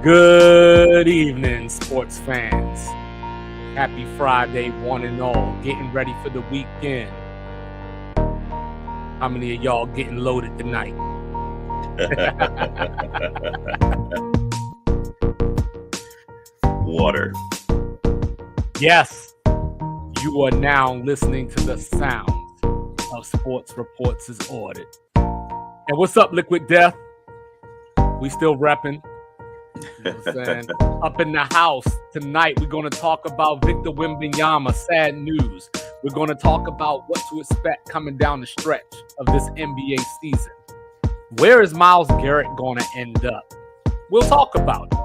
Good evening, sports fans. Happy Friday, one and all. Getting ready for the weekend. How many of y'all getting loaded tonight? Water. Yes, you are now listening to the sounds of Sports Reports is Ordered. And what's up, Liquid Death? We still repping. You know what I'm saying? Up in the house tonight, we're going to talk about Victor Wembanyama, sad news. We're going to talk about what to expect coming down the stretch of this NBA season. Where is Myles Garrett going to end up? We'll talk about it.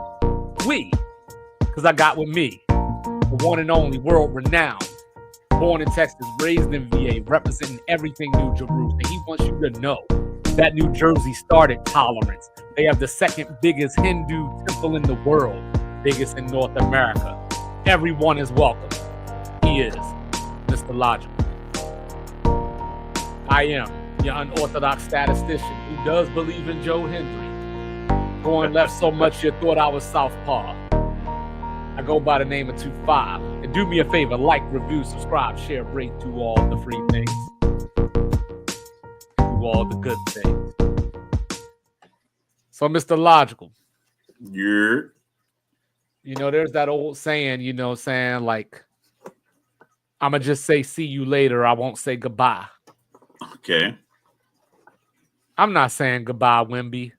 Because I got with me, the one and only world-renowned, born in Texas, raised in VA, representing everything New Jerusalem. And he wants you to know that New Jersey started tolerance. They have the second biggest Hindu temple in the world, biggest in North America. Everyone is welcome. He is Mr. Logical. I am your unorthodox statistician who does believe in Joe Hendry. Going left so much you thought I was southpaw. I go by the name of 25. And do me a favor, like, review, subscribe, share, rate, do all the free things. Do all the good things. So, Mr. Logical. Yeah. You know, there's that old saying, like, I'm going to just say see you later. I won't say goodbye. Okay. I'm not saying goodbye, Wemby.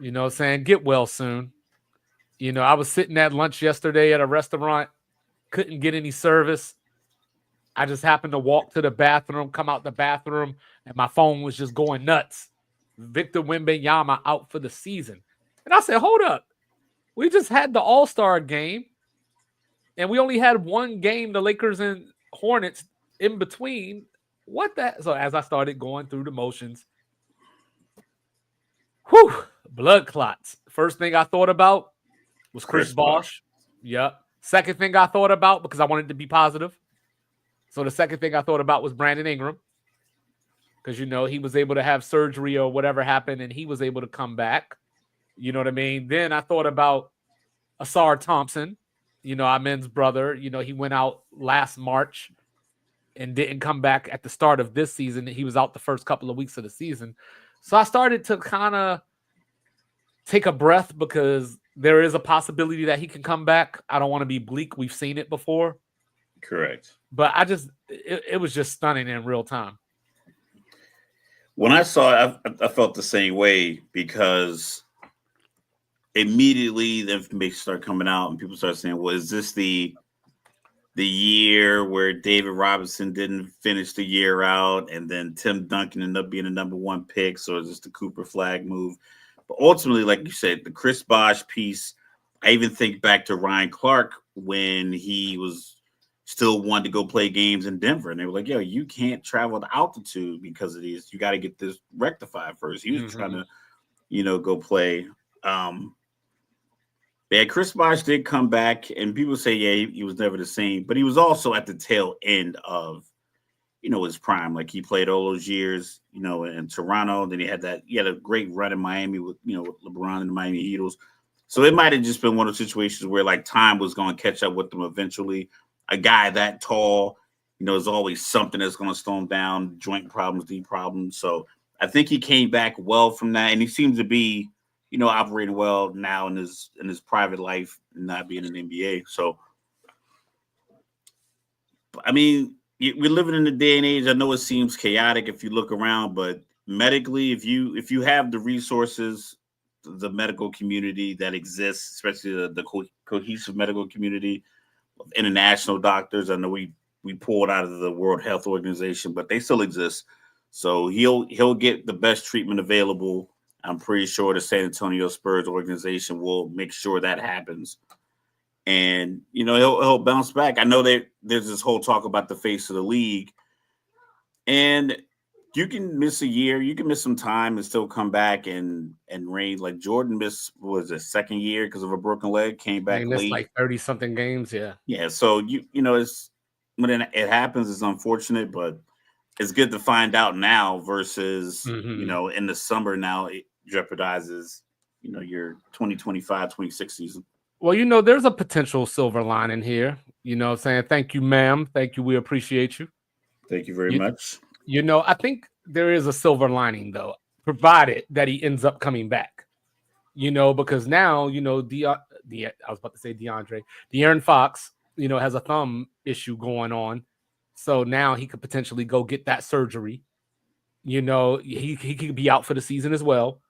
You know what I'm saying? Get well soon. You know, I was sitting at lunch yesterday at a restaurant, couldn't get any service. I just happened to walk to the bathroom, come out the bathroom, and my phone was just going nuts. Victor Wembanyama out for the season. And I said, hold up. We just had the All-Star game, and we only had one game, the Lakers and Hornets, in between. What that? So as I started going through the motions, blood clots. First thing I thought about was Chris Bosh. Yep. Second thing I thought about, because I wanted to be positive. So the second thing I thought about was Brandon Ingram. Because, you know, he was able to have surgery or whatever happened, and he was able to come back. You know what I mean? Then I thought about Asar Thompson, you know, Amen's brother. You know, he went out last March and didn't come back at the start of this season. He was out the first couple of weeks of the season. So I started to kind of take a breath because there is a possibility that he can come back. I don't want to be bleak. We've seen it before. Correct. But it was just stunning in real time. When I saw it, I felt the same way because immediately the information started coming out and people started saying, well, is this the year where David Robinson didn't finish the year out and then Tim Duncan ended up being the number one pick? So is this the Cooper Flag move? But ultimately, like you said, the Chris Bosh piece, I even think back to Ryan Clark when he was still wanted to go play games in Denver. And they were like, yo, you can't travel to altitude because of these. You got to get this rectified first. He was trying to, you know, go play. Yeah, Chris Bosh did come back, and people say, yeah, he was never the same. But he was also at the tail end of, you know, his prime. Like, he played all those years, you know, in Toronto. Then he had a great run in Miami with, you know, with LeBron and the Miami Heat. So it might have just been one of those situations where, like, time was going to catch up with them eventually. A guy that tall, you know, is always something that's going to slow him down, joint problems, knee problems. So I think he came back well from that, and he seems to be, you know, operating well now in his private life, not being in the NBA. So, I mean, we're living in a day and age. I know it seems chaotic if you look around, but medically, if you have the resources, the medical community that exists, especially the cohesive medical community of international doctors. I know we pulled out of the World Health Organization, but they still exist. So he'll get the best treatment available. I'm pretty sure the San Antonio Spurs organization will make sure that happens. And, you know, he'll bounce back. I know that there's this whole talk about the face of the league. And you can miss a year, you can miss some time and still come back and reign. Like Jordan missed, what was it, second year because of a broken leg, came back late. Like 30-something games, yeah. Yeah, so you know, it's when it happens, it's unfortunate, but it's good to find out now versus, you know, in the summer now it jeopardizes, your 2025-26 season. Well, there's a potential silver lining here. Saying thank you, ma'am. Thank you. We appreciate you. Thank you very You, much. I think there is a silver lining though, provided that he ends up coming back. Because now, I was about to say De'Aaron Fox, has a thumb issue going on. So now he could potentially go get that surgery. He could be out for the season as well.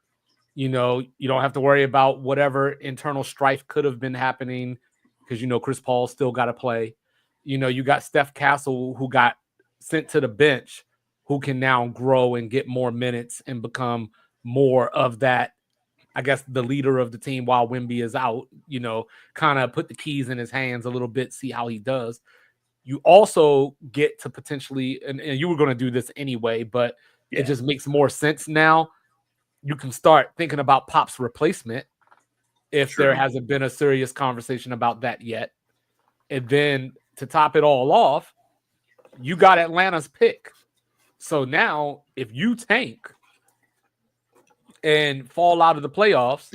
You don't have to worry about whatever internal strife could have been happening because, Chris Paul still got to play. You got Steph Castle who got sent to the bench who can now grow and get more minutes and become more of that, I guess, the leader of the team while Wemby is out, kind of put the keys in his hands a little bit, see how he does. You also get to potentially, and you were going to do this anyway, but it just makes more sense now. You can start thinking about Pop's replacement if there hasn't been a serious conversation about that yet. And then to top it all off, you got Atlanta's pick. So now if you tank and fall out of the playoffs,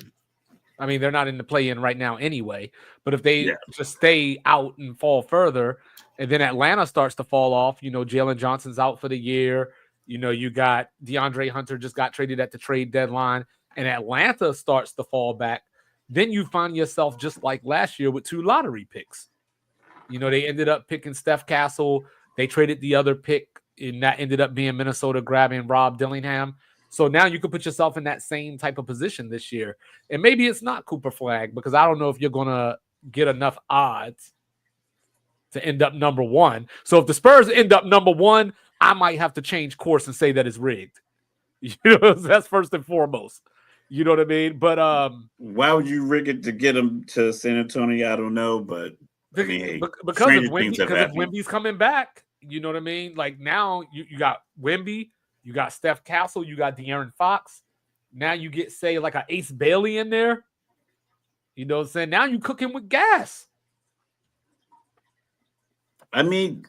I mean, they're not in the play-in right now anyway, but if they just stay out and fall further, and then Atlanta starts to fall off, Jalen Johnson's out for the year. You got DeAndre Hunter just got traded at the trade deadline, and Atlanta starts to fall back. Then you find yourself just like last year with 2 lottery picks. They ended up picking Steph Castle. They traded the other pick, and that ended up being Minnesota grabbing Rob Dillingham. So now you could put yourself in that same type of position this year. And maybe it's not Cooper Flagg because I don't know if you're going to get enough odds to end up number 1. So if the Spurs end up number 1, I might have to change course and say that it's rigged. That's first and foremost. You know what I mean? But why would you rig it to get him to San Antonio? I don't know, but because if Wemby's coming back, you know what I mean? Like now you got Wemby, you got Steph Castle, you got De'Aaron Fox. Now you get, say, like an Ace Bailey in there. You know what I'm saying? Now you cooking with gas. I mean,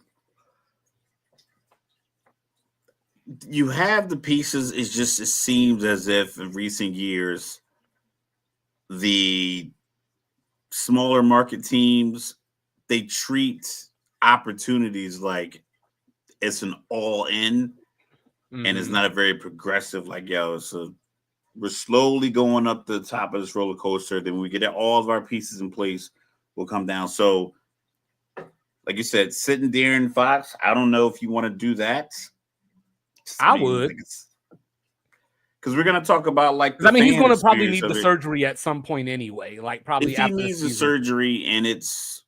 you have the pieces. It seems as if in recent years, the smaller market teams, they treat opportunities like it's an all-in, and it's not a very progressive, like, we're slowly going up the top of this roller coaster. Then when we get all of our pieces in place, we'll come down. So, like you said, sitting De'Aaron Fox, I don't know if you want to do that. I would. Because we're going to talk about, like, he's going to probably need the surgery at some point anyway. Like, probably if he needs the surgery and it's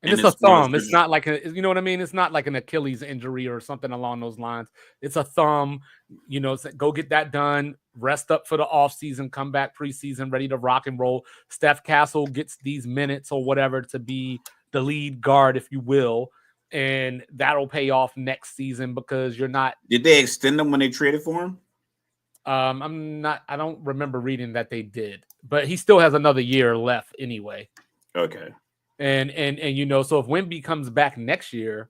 a thumb. It's not like you know what I mean? It's not like an Achilles injury or something along those lines. It's a thumb. Go get that done. Rest up for the offseason. Come back preseason ready to rock and roll. Steph Castle gets these minutes or whatever to be the lead guard, if you will, and that'll pay off next season because you're not. Did they extend him when they traded for him? I don't remember reading that they did, but he still has another year left anyway. Okay. And so if Wemby comes back next year,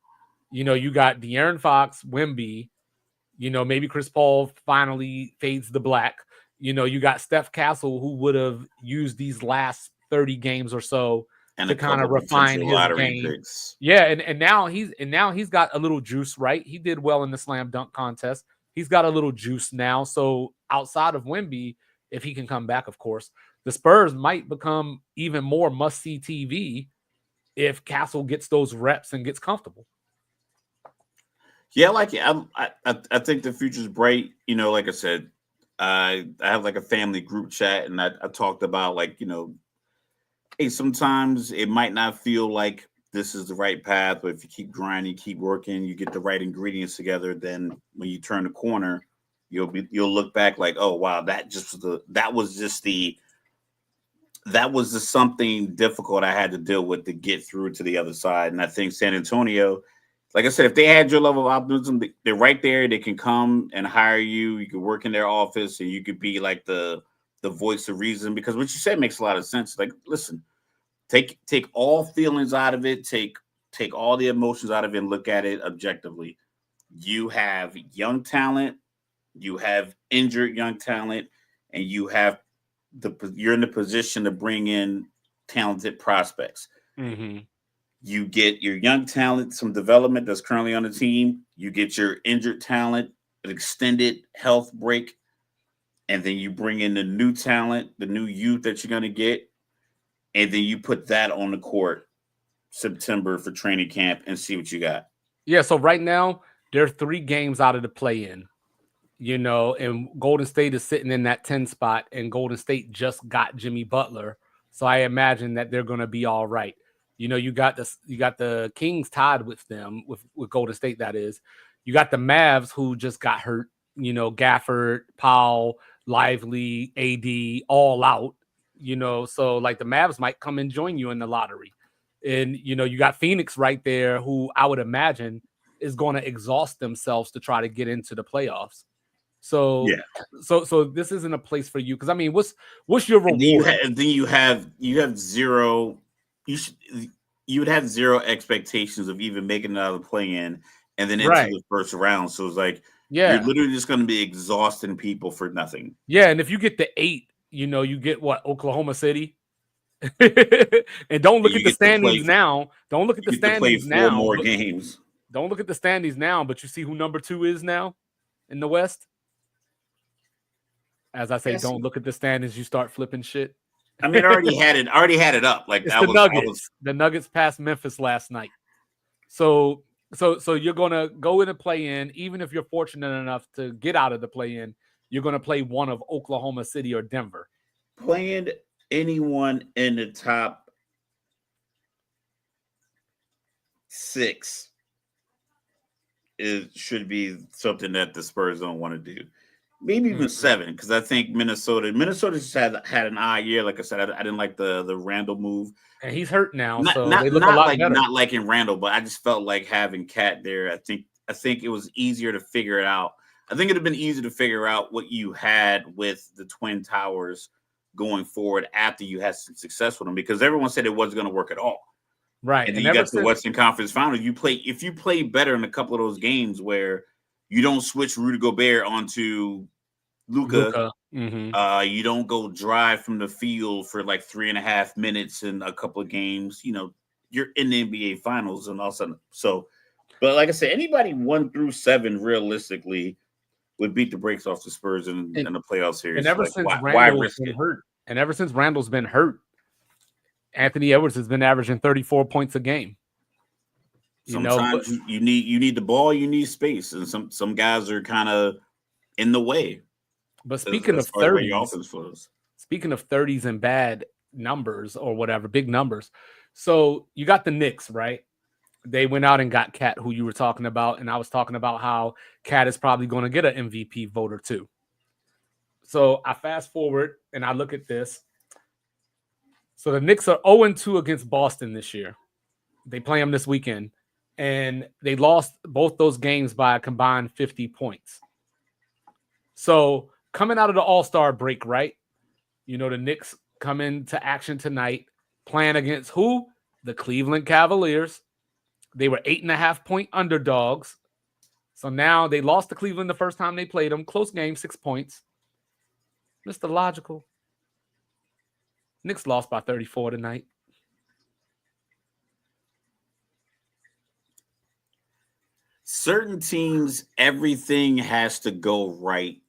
you got De'Aaron Fox, Wemby, maybe Chris Paul finally fades the black. You got Steph Castle who would have used these last 30 games or so and to kind of refine his game. Picks. Yeah, and now he's got a little juice, right? He did well in the slam dunk contest. He's got a little juice now. So outside of Wemby, if he can come back, of course, the Spurs might become even more must-see TV if Castle gets those reps and gets comfortable. Yeah, I think the future's bright. Like I said, I have like a family group chat, and I talked about, like, hey, sometimes it might not feel like this is the right path, but if you keep grinding, keep working, you get the right ingredients together, then when you turn the corner, you'll look back like, oh wow, that was just something difficult I had to deal with to get through to the other side. And I think San Antonio, like I said, if they had your level of optimism, they're right there. They can come and hire you. You can work in their office, and you could be like the voice of reason, because what you said makes a lot of sense. Like, listen, take all feelings out of it, take all the emotions out of it, and look at it objectively. You have young talent, you have injured young talent, and you have you're in the position to bring in talented prospects. Mm-hmm. You get your young talent, some development that's currently on the team. You get your injured talent, an extended health break, and then you bring in the new talent, the new youth that you're going to get, and then you put that on the court September for training camp and see what you got. Yeah, so right now, there are 3 games out of the play-in, and Golden State is sitting in that 10 spot, and Golden State just got Jimmy Butler. So I imagine that they're going to be all right. You got the Kings tied with them, with Golden State, that is. You got the Mavs who just got hurt, Gafford, Powell, Lively, AD, all out, so like the Mavs might come and join you in the lottery. And, you got Phoenix right there, who I would imagine is going to exhaust themselves to try to get into the playoffs. So, Yeah. so this isn't a place for you. Because I mean, what's your reward? Then you have zero. You would have zero expectations of even making it out of the play-in and then into the first round. So it's like, you're literally just going to be exhausting people for nothing. Yeah, and if you get the 8, you get what, Oklahoma City. And don't look at the standings now. Don't look at the standings now. 4 more games. Don't look at the standings now, but you see who number 2 is now in the West. As I say, don't look at the standings. You start flipping shit. I mean, I already had it up. Like it's the Nuggets. The Nuggets passed Memphis last night. So you're gonna go in and play in. Even if you're fortunate enough to get out of the play in, you're gonna play one of Oklahoma City or Denver. Playing anyone in the top 6 should be something that the Spurs don't want to do. Maybe even 7, because I think Minnesota just had an odd year. Like I said, I didn't like the Randall move, and he's hurt now. Not liking Randall, but I just felt like having Cat there. I think it was easier to figure it out. I think it'd have been easier to figure out what you had with the Twin Towers going forward after you had some success with them, because everyone said it wasn't going to work at all. Right. And then you got the Western Conference Finals. If you play better in a couple of those games where you don't switch Rudy Gobert onto Luka. Mm-hmm. You don't go drive from the field for like 3.5 minutes in a couple of games. You're in the NBA Finals, and all of a sudden. So, but like I said, anybody 1 through 7 realistically would beat the brakes off the Spurs in the playoff series. And ever since Randall's been hurt, Anthony Edwards has been averaging 34 points a game. Sometimes you need the ball, you need space, and some guys are kind of in the way. But speaking of 30s and bad numbers or whatever, big numbers. So you got the Knicks, right? They went out and got Cat, who you were talking about, and I was talking about how Cat is probably going to get an MVP voter too. So I fast forward and I look at this. So the Knicks are 0-2 against Boston this year. They play them this weekend, and they lost both those games by a combined 50 points. So coming out of the All-Star break, right? The Knicks come into action tonight, playing against who? The Cleveland Cavaliers. They were 8.5-point underdogs. So now they lost to Cleveland the first time they played them. Close game, 6 points. Mr. Logical. Knicks lost by 34 tonight. Certain teams, everything has to go right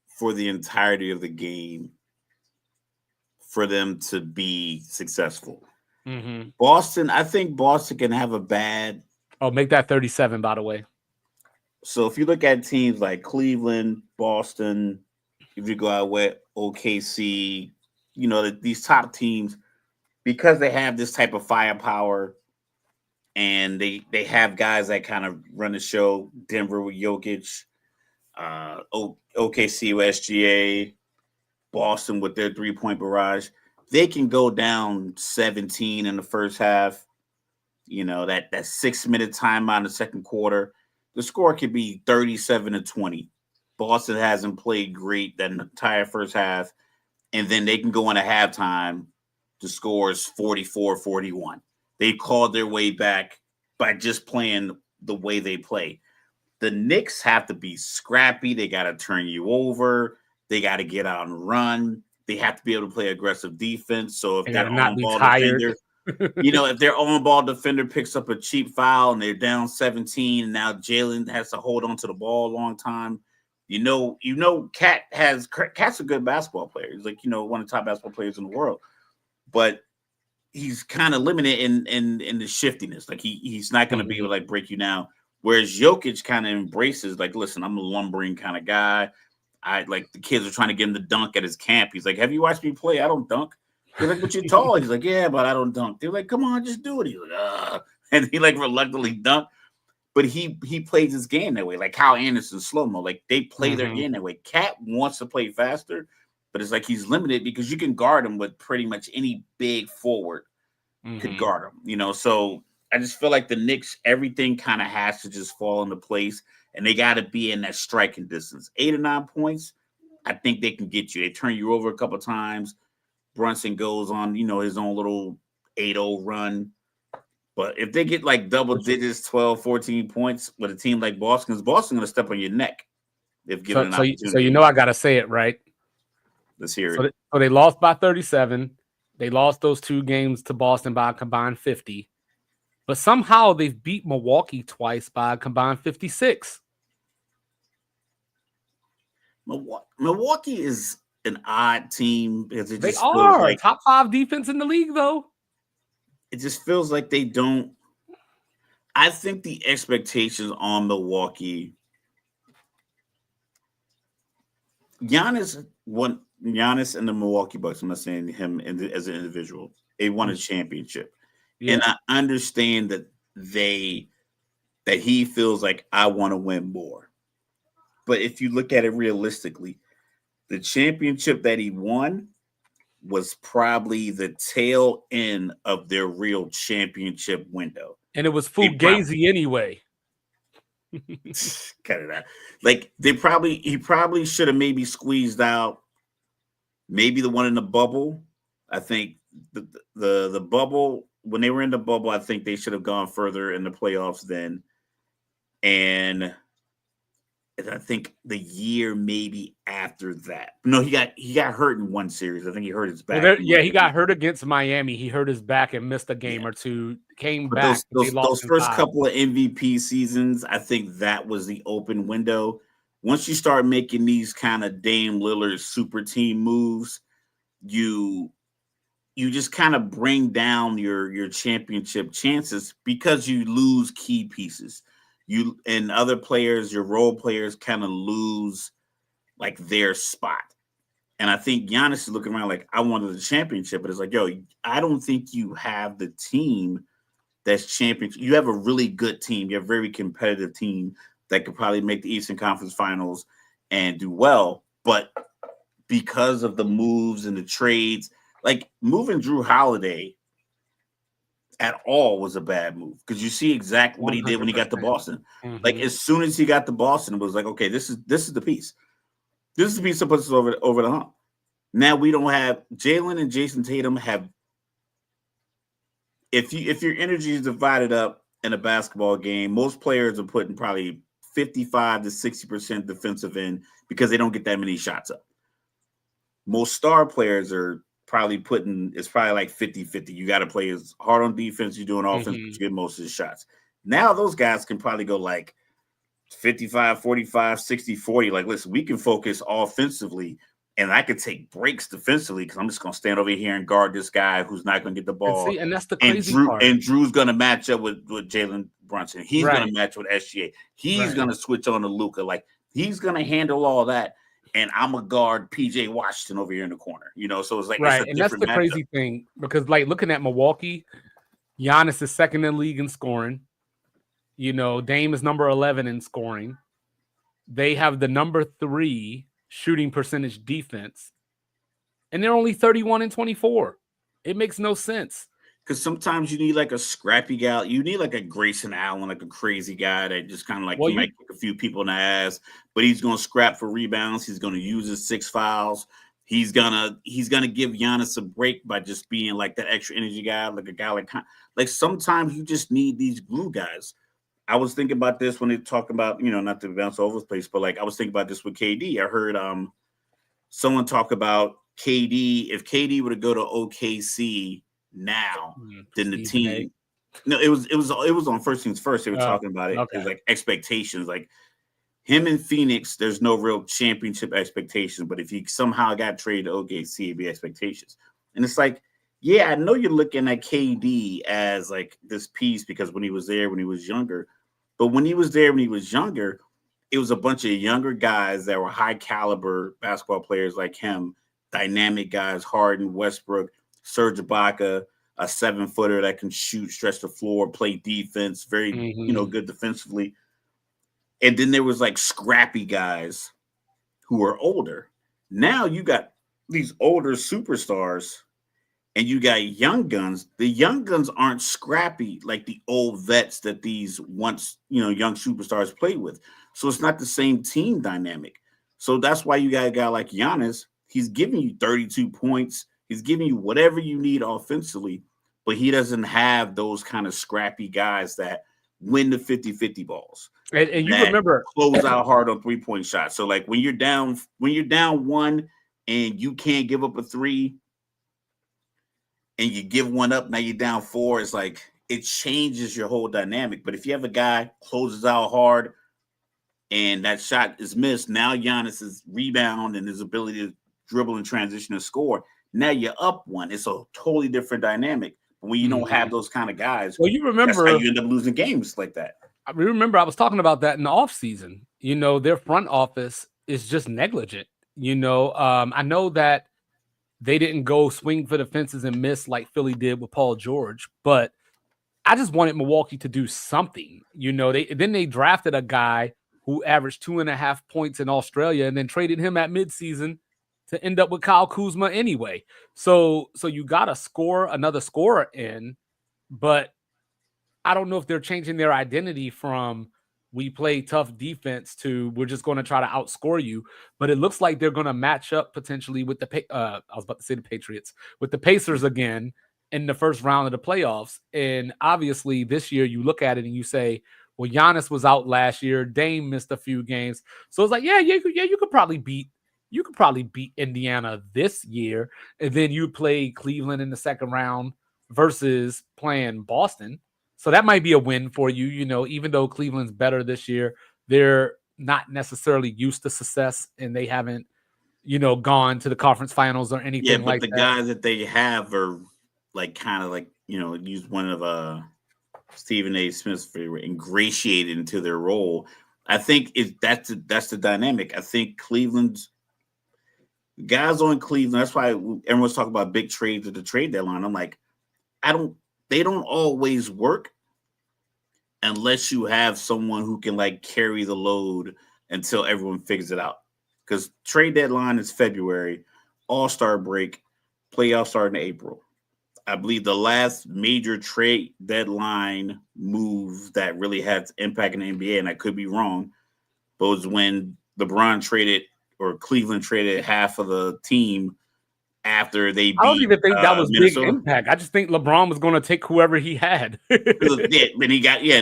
for the entirety of the game for them to be successful. Mm-hmm. Boston, I think Boston can have a bad. Oh, make that 37, by the way. So if you look at teams like Cleveland, Boston, if you go out with OKC, these top teams, because they have this type of firepower and they have guys that kind of run the show. Denver with Jokic, OKC with SGA, Boston with their 3-point barrage. They can go down 17 in the first half. That 6-minute timeout in the second quarter. The score could be 37-20. Boston hasn't played great that entire first half. And then they can go into halftime. The score is 44-41. They called their way back by just playing the way they play. The Knicks have to be scrappy. They got to turn you over. They got to get out and run. They have to be able to play aggressive defense. So if They got their to not be on-ball tired. defender, if their on-ball defender picks up a cheap foul and they're down 17, and now Jalen has to hold on to the ball a long time. Cat's a good basketball player. He's like, one of the top basketball players in the world. But he's kind of limited in the shiftiness. Like he's not going to be able to like break you down. Whereas Jokic kind of embraces like, listen, I'm a lumbering kind of guy. I like the kids are trying to get him to dunk at his camp. He's like, have you watched me play? I don't dunk. They're like, but you're tall. He's like, yeah, but I don't dunk. They're like, come on, just do it. He's like, and he like reluctantly dunked. But he plays his game that way, like Kyle Anderson slow-mo. Like they play their game that way. Cat wants to play faster, but it's like he's limited because you can guard him with pretty much any big forward could guard him. So I just feel like the Knicks, everything kind of has to just fall into place, and they got to be in that striking distance. 8 or 9 points, I think they can get you. They turn you over a couple times. Brunson goes on, his own little 8-0 run. But if they get like double digits, 12, 14 points with a team like Boston, because Boston going to step on your neck if given an opportunity. So I got to say it, right? Let's hear it. So they lost by 37. They lost those 2 games to Boston by a combined 50. But somehow they've beat Milwaukee twice by a combined 56. Milwaukee is an odd team because they are like top 5 defense in the league, though. It just feels like they don't. I think the expectations on Milwaukee. Giannis and the Milwaukee Bucks. I'm not saying him as an individual. They won a championship, and I understand that he feels like I want to win more. But if you look at it realistically, the championship that he won was probably the tail end of their real championship window. And it was fugazi anyway. Cut it out. Like he probably should have maybe squeezed out maybe the one in the bubble. I think the bubble, when they were in the bubble, I think they should have gone further in the playoffs then. And I think the year maybe after that. No, he got hurt in one series. I think he hurt his back. Well, he got hurt against Miami. He hurt his back and missed a game or two. Came back. Those first couple of MVP seasons, I think that was the open window. Once you start making these kind of Dame Lillard super team moves, you just kind of bring down your championship chances because you lose key pieces. You and other players, your role players kind of lose like their spot. And I think Giannis is looking around like, I wanted the championship, but it's like, yo, I don't think you have the team that's championship. You have a really good team. You have a very competitive team that could probably make the Eastern Conference Finals and do well. But because of the moves and the trades, like moving Drew Holiday at all was a bad move because you see exactly what he did when he got to Boston. Like as soon as he got to Boston, it was like, okay, this is the piece. This is the piece that puts us over the hump. Now we don't have Jalen and Jason Tatum have. If your energy is divided up in a basketball game, most players are putting probably 55 to 60% defensive end because they don't get that many shots up. Most star players are probably it's probably like 50-50. You got to play as hard on defense, you're doing offense, but you get most of the shots. Now those guys can probably go like 55, 45, 60, 40. Like, listen, we can focus offensively and I could take breaks defensively because I'm just going to stand over here and guard this guy who's not going to get the ball. And that's the crazy part. And Drew's going to match up with Jalen Brunson. He's going to match with SGA. He's going to switch on to Luka. Like, he's going to handle all that. And I'm a guard PJ Washington over here in the corner, so it's like, right. And that's the crazy thing because like looking at Milwaukee, Giannis is second in the league in scoring. Dame is number 11 in scoring. They have the number 3 shooting percentage defense, and they're only 31 and 24. It makes no sense. Because sometimes you need like a scrappy guy. You need like a Grayson Allen, like a crazy guy that just kind of like might kick a few people in the ass, but he's going to scrap for rebounds. He's going to use his 6 fouls. He's gonna give Giannis a break by just being like that extra energy guy, like a guy like sometimes you just need these glue guys. I was thinking about this when they talk about, not to bounce over the place, but like I was thinking about this with KD. I heard someone talk about KD, if KD were to go to OKC now, then the Stephen A. team. No, it was on First Things First. They were talking about it. Okay. It was like expectations, like him in Phoenix. There's no real championship expectations, but if he somehow got traded to OKC, it'd be expectations. And it's like, yeah, I know you're looking at KD as like this piece because when he was there when he was younger, but when he was there when he was younger, it was a bunch of younger guys that were high caliber basketball players like him, dynamic guys, Harden, Westbrook, Serge Ibaka, a 7-footer that can shoot, stretch the floor, play defense, very, good defensively. And then there was like scrappy guys who were older. Now you got these older superstars and you got young guns. The young guns aren't scrappy like the old vets that these once, young superstars played with. So it's not the same team dynamic. So that's why you got a guy like Giannis. He's giving you 32 points. He's giving you whatever you need offensively, but he doesn't have those kind of scrappy guys that win the 50-50 balls. And you remember close out hard on 3-point shots. So like when you're down one and you can't give up a three and you give one up, now you're down 4. It's like it changes your whole dynamic. But if you have a guy closes out hard and that shot is missed, now Giannis's rebound and his ability to dribble and transition and score, now you're up 1. It's a totally different dynamic. But when you don't have those kind of guys, well, you remember that's how you end up losing games like that. I remember I was talking about that in the offseason. Their front office is just negligent. I know that they didn't go swing for the fences and miss like Philly did with Paul George, but I just wanted Milwaukee to do something. They drafted a guy who averaged 2.5 points in Australia and then traded him at midseason to end up with Kyle Kuzma anyway. So you got to score another scorer in, but I don't know if they're changing their identity from we play tough defense to we're just going to try to outscore you. But it looks like they're going to match up potentially with I was about to say the Patriots, with the Pacers again in the first round of the playoffs. And obviously this year you look at it and you say, well, Giannis was out last year. Dame missed a few games. So it's like, you could probably beat Indiana this year. And then you play Cleveland in the second round versus playing Boston. So that might be a win for you. Even though Cleveland's better this year, they're not necessarily used to success and they haven't, gone to the conference finals or anything like that. Yeah, but the guys that they have are like kind of like, use one of Stephen A. Smith's favorite, ingratiated into their role. I think that's the dynamic. I think Cleveland's guys on Cleveland. That's why everyone's talking about big trades at the trade deadline. I'm like, they don't always work unless you have someone who can like carry the load until everyone figures it out. Because trade deadline is February, All-Star break, playoffs start in April. I believe the last major trade deadline move that really had impact in the NBA, and I could be wrong, but was when LeBron traded or Cleveland traded half of the team after they beat I don't even think that was Minnesota. big impact. I just think LeBron was going to take whoever he had. And they got to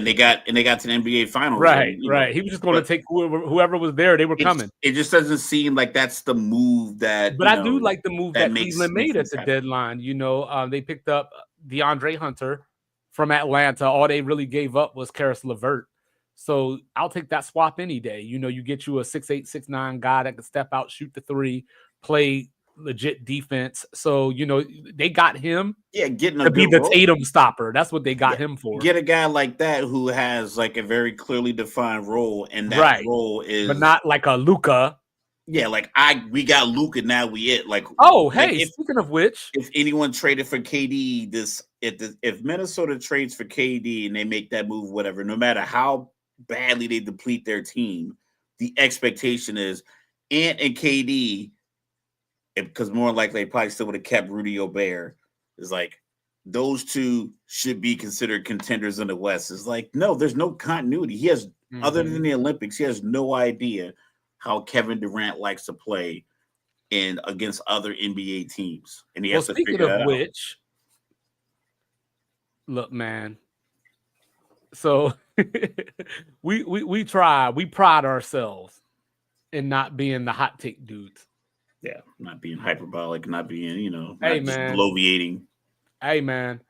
the NBA finals. Right. He was just going to take whoever was there. They were coming. It just doesn't seem like that's the move that. But I do like the move that Cleveland made at the deadline. They picked up DeAndre Hunter from Atlanta. All they really gave up was Karis LeVert. So I'll take that swap any day. You get you a 6'8", 6'9" guy that can step out, shoot the three, play legit defense. So they got him getting to be the Tatum stopper. That's what they got him for. Get a guy like that who has like a very clearly defined role, and that role is but not like a Luka. Yeah, like we got Luka, now we it. Like, speaking of which, if anyone traded for KD, if Minnesota trades for KD and they make that move, whatever, no matter how badly they deplete their team, the expectation is Ant and KD, because more likely they probably still would have kept Rudy Gobert, is like those two should be considered contenders in the West. It's like, no, there's no continuity. He has, other than the Olympics, he has no idea how Kevin Durant likes to play against other NBA teams. And he has to figure that out. Speaking of which, look, man. So we pride ourselves in not being the hot take dudes. Yeah, not being hyperbolic, not being, Hey not just man, bloviating. hey man,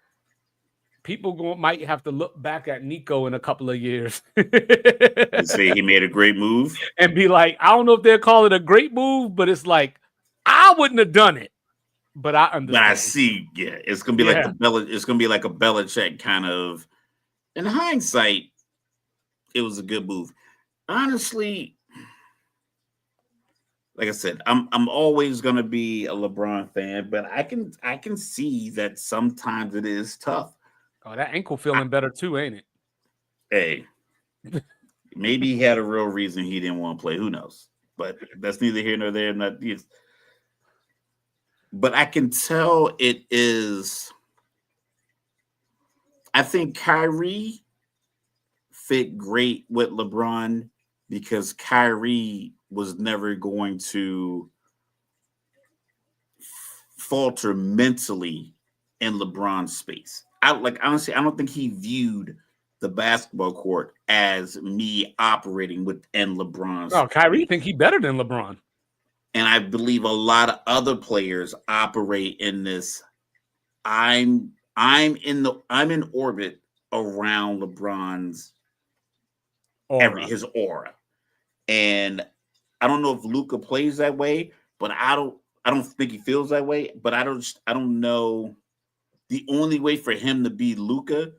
people might have to look back at Nico in a couple of years And say he made a great move. and be like, I don't know if they'll call it a great move, but it's like I wouldn't have done it, but I But I understand. see, yeah, it's gonna be like Yeah. it's gonna be like a Belichick kind of. In hindsight, it was a good move. Honestly, like I said, I'm always gonna be a LeBron fan, but I can see that sometimes it is tough. Oh, that ankle I, feeling better too, ain't hey, maybe he had a real reason he didn't want to play. Who knows? But that's neither here nor there. Not but I can tell it is. I think Kyrie fit great with LeBron because Kyrie was never going to falter mentally in LeBron's space. Honestly, I don't think he viewed the basketball court as me operating within LeBron's it? Oh, Kyrie space. think he better than LeBron. And I believe a lot of other players operate in this. I'm in orbit around LeBron's Aura. his aura. And I don't know if Luka plays that way, but I don't think he feels that way. But I don't know. The only way for him to be Luka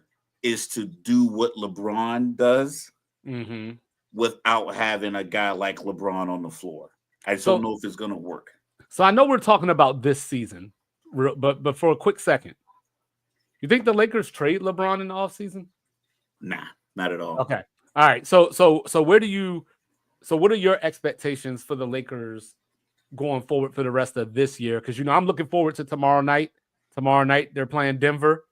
is to do what LeBron does Mm-hmm. without having a guy like LeBron on the floor. I just don't So, know if it's gonna work. so I know we're talking about this season, but for a quick second, you think the Lakers trade LeBron in the offseason? Nah, not at all. Okay. All right. So what are your expectations for the Lakers going forward for the rest of this year? Because I'm looking forward to tomorrow night. Tomorrow night they're playing Denver.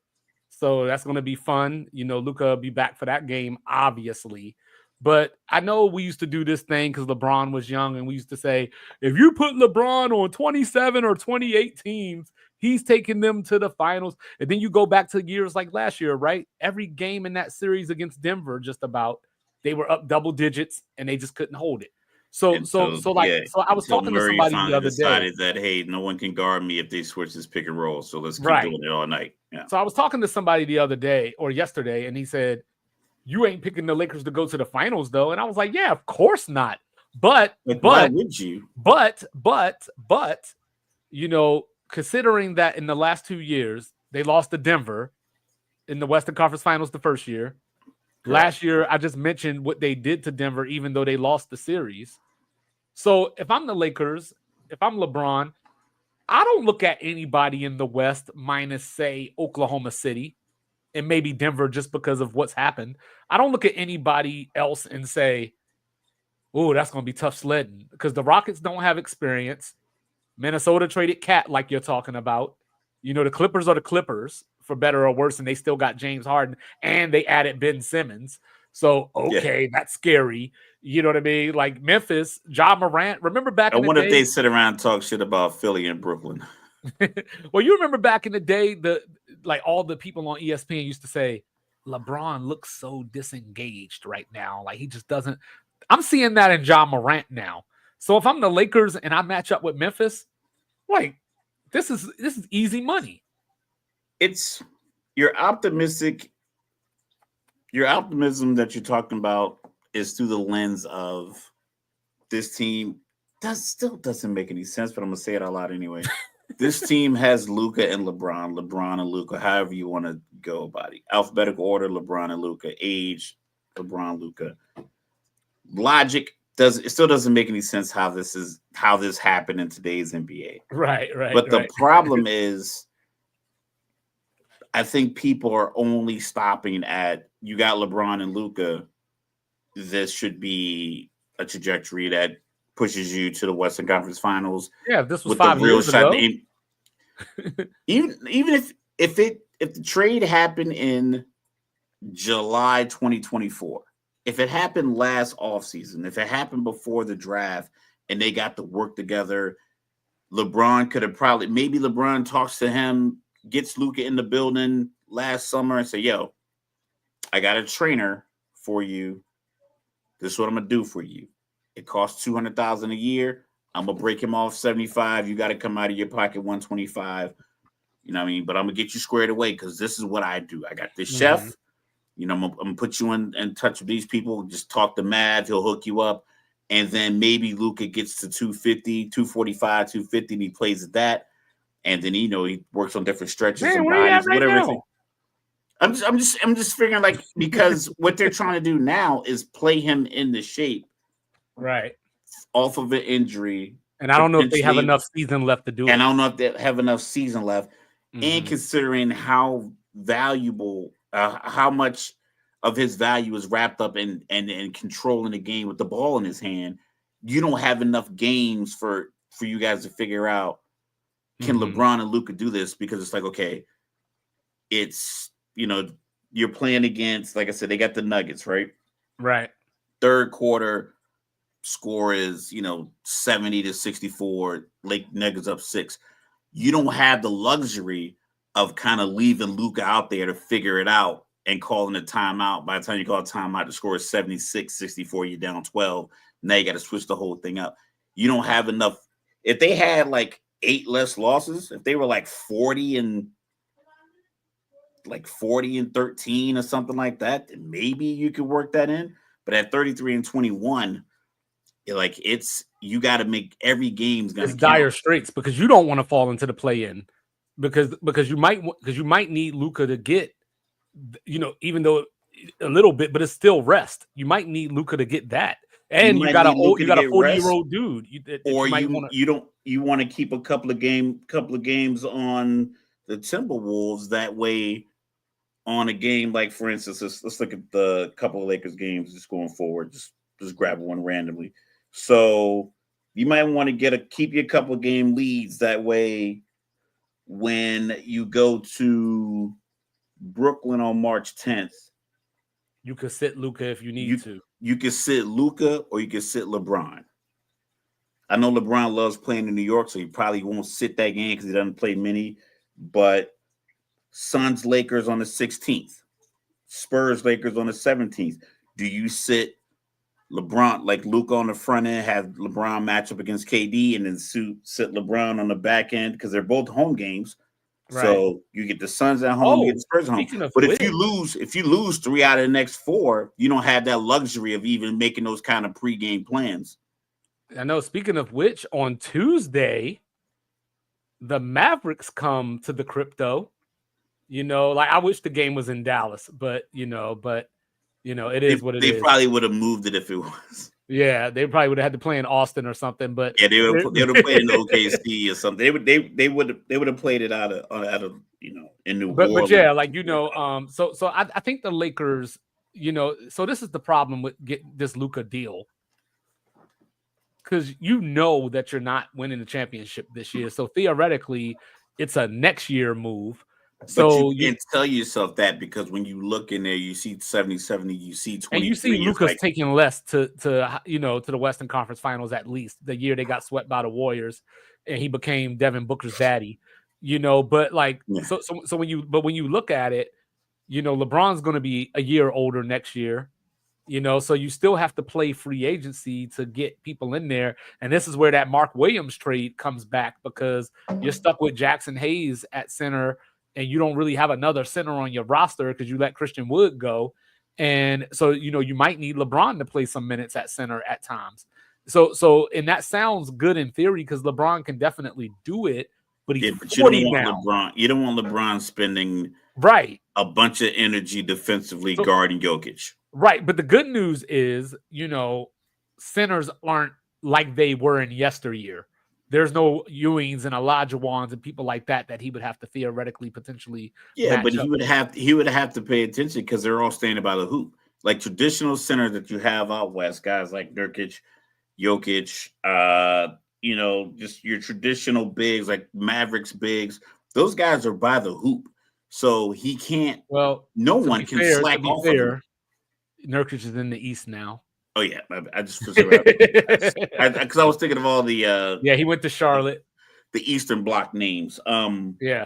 So that's going to be fun. Luka will be back for that game, obviously. But I know we used to do this thing because LeBron was young, and we used to say, if you put LeBron on 27 or 28 teams, he's taking them to the finals. And then you go back to years like last year, right? Every game in that series against Denver, just about, they were up double digits and they just couldn't hold it. So, so, Until so like, yeah, so I was until talking to Murray somebody the finally other day, decided that hey, no one can guard me if they switch this pick and roll. So let's keep right? doing it all night. Yeah. So I was talking to somebody the other day or yesterday, and he said, you ain't picking the Lakers to go to the finals, though. And I was like, yeah, of course not. But, Like, why but, would you? but, considering that in the last 2 years, they lost to Denver in the Western Conference Finals the first year. Correct. Last year, I just mentioned what they did to Denver, even though they lost the series. So if I'm the Lakers, if I'm LeBron, I don't look at anybody in the West minus, say, Oklahoma City and maybe Denver just because of what's happened. I don't look at anybody else and say, oh, that's going to be tough sledding because the Rockets don't have experience. Minnesota traded Cat like you're talking about. The Clippers are the Clippers for better or worse, and they still got James Harden and they added Ben Simmons. So, Yeah. okay, that's scary. You know what I mean? Like Memphis, Ja Morant. Remember back I in the wonder if day? they sit around and talk shit about Philly and Brooklyn. Well, you remember back in the day, all the people on ESPN used to say, LeBron looks so disengaged right now. Like he just doesn't. I'm seeing that in Ja Morant now. So if I'm the Lakers and I match up with Memphis, like this is easy money. It's you're optimistic. Your optimism that you're talking about is through the lens of this team. That still doesn't make any sense, but I'm gonna say it out loud anyway. This team has Luca and LeBron and Luca, however you want to go about it. Alphabetical order: LeBron and Luca. Age: LeBron, Luca. Logic it still doesn't make any sense how this happened in today's NBA. Right. But the problem is, I think people are only stopping at you got LeBron and Luca. This should be a trajectory that pushes you to the Western Conference Finals Yeah, if this was with the 5 real years shot. ago. Even if the trade happened in July 2024, if it happened last offseason, if it happened before the draft and they got to work together, LeBron could have maybe LeBron talks to him, gets Luka in the building last summer and say, yo, I got a trainer for you. This is what I'm gonna do for you. It costs $200,000 a year. I'm gonna break him off 75. You got to come out of your pocket 125. You know what I mean? But I'm gonna get you squared away because this is what I do. I got this chef. You know, I'm gonna put you in touch with these people. Just talk to Mav. He'll hook you up. And then maybe Luka gets to 250, 245, 250, and he plays at that. And then, you know, he works on different stretches Man, and where you at bodies, right whatever. now? I'm just figuring, like, because what they're trying to do now is play him in the shape Right. off of an injury. And I don't know if they have potentially- enough season left to do it. And I don't know if they have enough season left. And considering how valuable, how much of his value is wrapped up in controlling the game with the ball in his hand, you don't have enough games for you guys to figure out, can LeBron and Luka do this? Because it's like, okay, it's, you know, you're playing against, like I said, they got the Nuggets, right? Right. Third quarter score is, you know, 70-64, Lake Nuggets up 6. You don't have the luxury of kind of leaving Luka out there to figure it out and calling a timeout. By the time you call a timeout, the score is 76-64, you're down 12. Now you got to switch the whole thing up. You don't have enough. If they had like 8 less losses, if they were like 40 and 13 or something like that, then maybe you could work that in. But at 33-21, you got to make every game's going to count. Dire straits because you don't want to fall into the play-in because you might need Luka to get, you know, even though a little bit, but it's still rest. You might need Luka to get that, and you got a 40-year-old dude. You want to keep a couple of games on the Timberwolves. That way, on a game like, for instance, let's look at the couple of Lakers games just going forward. Just grab one randomly. So you might want to keep your couple of game leads. That way, when you go to Brooklyn on March 10th, you could sit Luka if you need to. You could sit Luka or you could sit LeBron. I know LeBron loves playing in New York, so he probably won't sit that game because he doesn't play many. But Suns Lakers on the 16th, Spurs Lakers on the 17th. Do you sit LeBron, like Luka on the front end, have LeBron match up against KD, and then sit LeBron on the back end because they're both home games? Right. So you get the Suns at home, you get the Spurs at home. But if you lose 3 out of the next 4, you don't have that luxury of even making those kind of pregame plans. I know. Speaking of which, on Tuesday, the Mavericks come to the crypto. You know, like I wish the game was in Dallas, but it is what it is. They probably would have moved it if it was. Yeah, they probably would have had to play in Austin or something. But yeah, they would have played in OKC or something. They would have played it out of in New Orleans. But yeah, like so I think the Lakers, so this is the problem with getting this Luka deal. Because that you're not winning the championship this year. So theoretically, it's a next year move. So you can't tell yourself that because when you look in there, you see 70-70, you see 20. And you see Luka's taking less to the Western Conference Finals at least. The year they got swept by the Warriors, and he became Devin Booker's daddy. But like so when you look at it, LeBron's going to be a year older next year. So you still have to play free agency to get people in there. And this is where that Mark Williams trade comes back because you're stuck with Jackson Hayes at center and you don't really have another center on your roster because you let Christian Wood go. And so, you might need LeBron to play some minutes at center at times. And that sounds good in theory because LeBron can definitely do it, but he's 40 now. You don't want LeBron spending a bunch of energy defensively guarding Jokic. Right, but the good news is, centers aren't like they were in yesteryear. There's no Ewings and Elijah Wands and people like that he would have to theoretically potentially. Yeah, but he would have to pay attention because they're all standing by the hoop. Like traditional center that you have out west, guys like Nurkic, Jokic, just your traditional bigs like Mavericks bigs. Those guys are by the hoop, so he can't. Well, no one can slack off of him. Nurkic is in the East now. Oh yeah, I just because I was thinking of all the he went to Charlotte, the Eastern Bloc names. Yeah,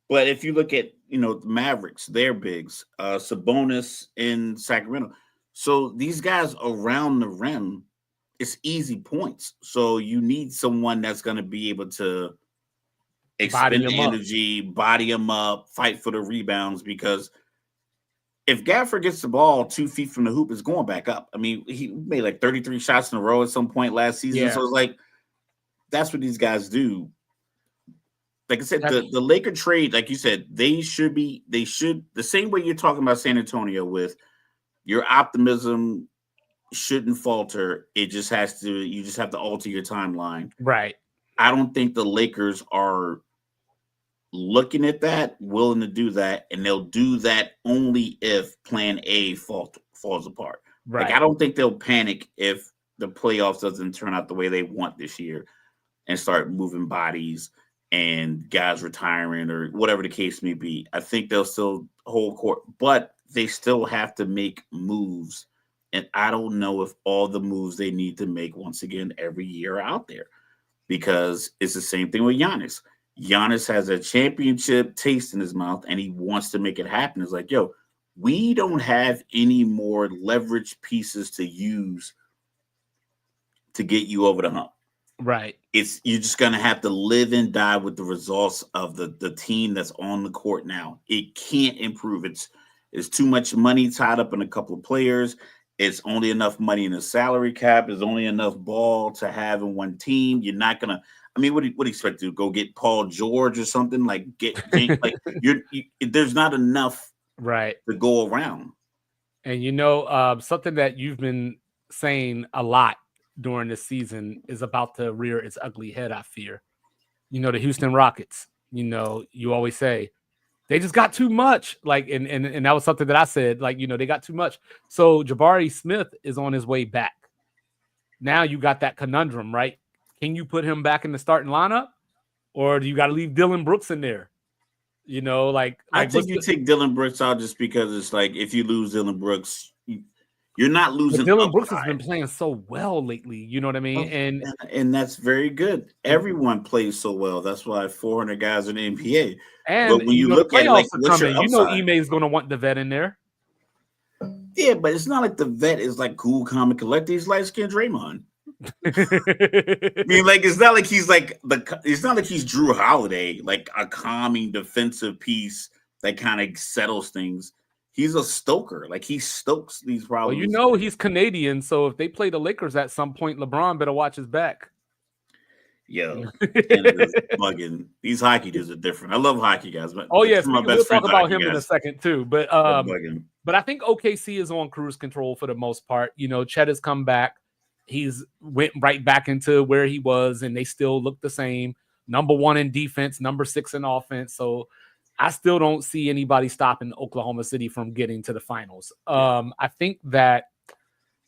but if you look at the Mavericks, they're bigs. Sabonis in Sacramento. So these guys around the rim it's easy points. So you need someone that's going to be able to Body expend him the up. energy, body him up, fight for the rebounds. Because if Gafford gets the ball 2 feet from the hoop, it's going back up. I mean, he made like 33 shots in a row at some point last season. Yeah. So it's like that's what these guys do. Like I said, That, the Laker trade, like you said, they should the same way you're talking about San Antonio with your optimism shouldn't falter. You just have to alter your timeline. right. I don't think the Lakers are looking at that, willing to do that, and they'll do that only if plan A falls apart. Like Right. I don't think they'll panic if the playoffs doesn't turn out the way they want this year and start moving bodies and guys retiring or whatever the case may be. I think they'll still hold court, but they still have to make moves. And I don't know if all the moves they need to make once again every year are out there because it's the same thing with Giannis. Giannis has a championship taste in his mouth and he wants to make it happen. It's like, yo, we don't have any more leverage pieces to use to get you over the hump. Right. You're just gonna have to live and die with the results of the team that's on the court now. It can't improve. It's too much money tied up in a couple of players. It's only enough money in the salary cap. There's only enough ball to have in one team. You're not gonna. I mean, what do you expect to do? Go get Paul George or something like like there's not enough Right. to go around. And something that you've been saying a lot during this season is about to rear its ugly head, I fear. The Houston Rockets, you always say they just got too much. Like, and that was something that I said, like, they got too much. So Jabari Smith is on his way back. Now you got that conundrum, right? Can you put him back in the starting lineup? Or do you got to leave Dylan Brooks in there? I think you take Dylan Brooks out just because it's like if you lose Dylan Brooks, you're not losing. But Dylan Brooks has been playing so well lately. You know what I mean? And that's very good. Everyone plays so well. That's why 400 guys in the NBA. And but when you the look at it, like, playoffs are what's your coming. upside? Ime is going to want the vet in there. Yeah, but it's not like the vet is like cool, calm, and collected. He's light skinned Draymond. I mean, like it's not like he's it's not like he's Drew Holiday, like a calming defensive piece that kind of settles things. He's a stoker. Like he stokes these problems. Well, he's Canadian, so if they play the Lakers at some point, LeBron better watch his back. Yo, Canada's bugging. These hockey dudes are different. I love hockey guys, but we'll talk about him in a second too. But I think OKC is on cruise control for the most part. Chet has come back. He's went right back into where he was, and they still look the same. Number 1 in defense, number 6 in offense. So I still don't see anybody stopping Oklahoma City from getting to the finals. I think that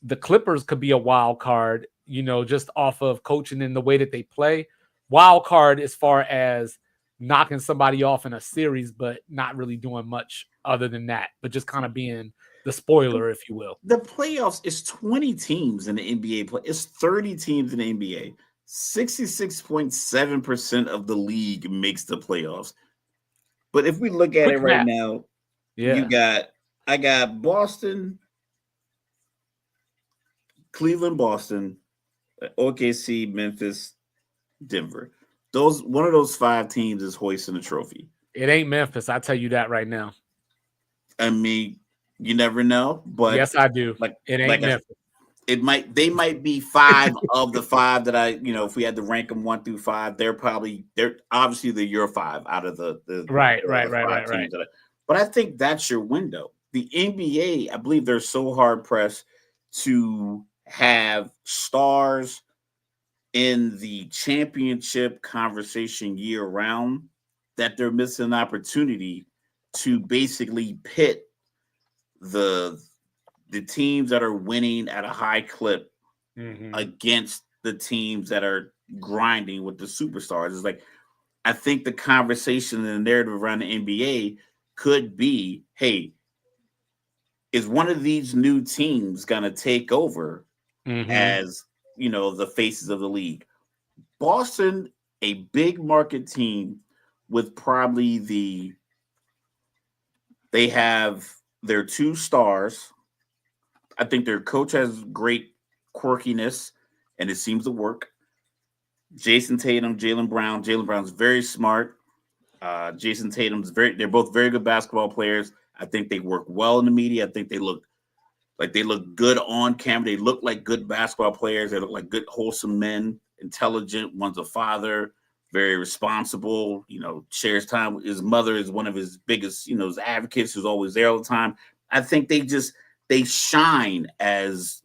the Clippers could be a wild card, just off of coaching and the way that they play. Wild card as far as knocking somebody off in a series, but not really doing much other than that, but just kind of being the spoiler, if you will. The playoffs is 20 teams in the NBA. It's 30 teams in the NBA. 66.7% of the league makes the playoffs. But if we look at it right now, I got Boston, Cleveland, Boston, OKC, Memphis, Denver. One of those 5 teams is hoisting a trophy. It ain't Memphis, I tell you that right now. I mean, you never know, but yes, I do. It ain't Memphis. They might be 5 of the 5 that if we had to rank them 1 through 5, they're obviously your 5 out of the right. But I think that's your window. The NBA, I believe they're so hard pressed to have stars in the championship conversation year round that they're missing an opportunity to basically pit the teams that are winning at a high clip against the teams that are grinding with the superstars. It's like, I think the conversation and the narrative around the NBA could be, hey, is one of these new teams going to take over as, the faces of the league? Boston, a big market team with probably they have their 2 stars. I think their coach has great quirkiness. and it seems to work. Jason Tatum, Jaylen Brown. Jaylen Brown's very smart. Jason Tatum's they're both very good basketball players. I think they work well in the media. I think they look good on camera. They look like good basketball players. They look like good, wholesome men, intelligent. One's a father, very responsible, shares time. His mother is one of his biggest, his advocates, who's always there all the time. I think they shine as,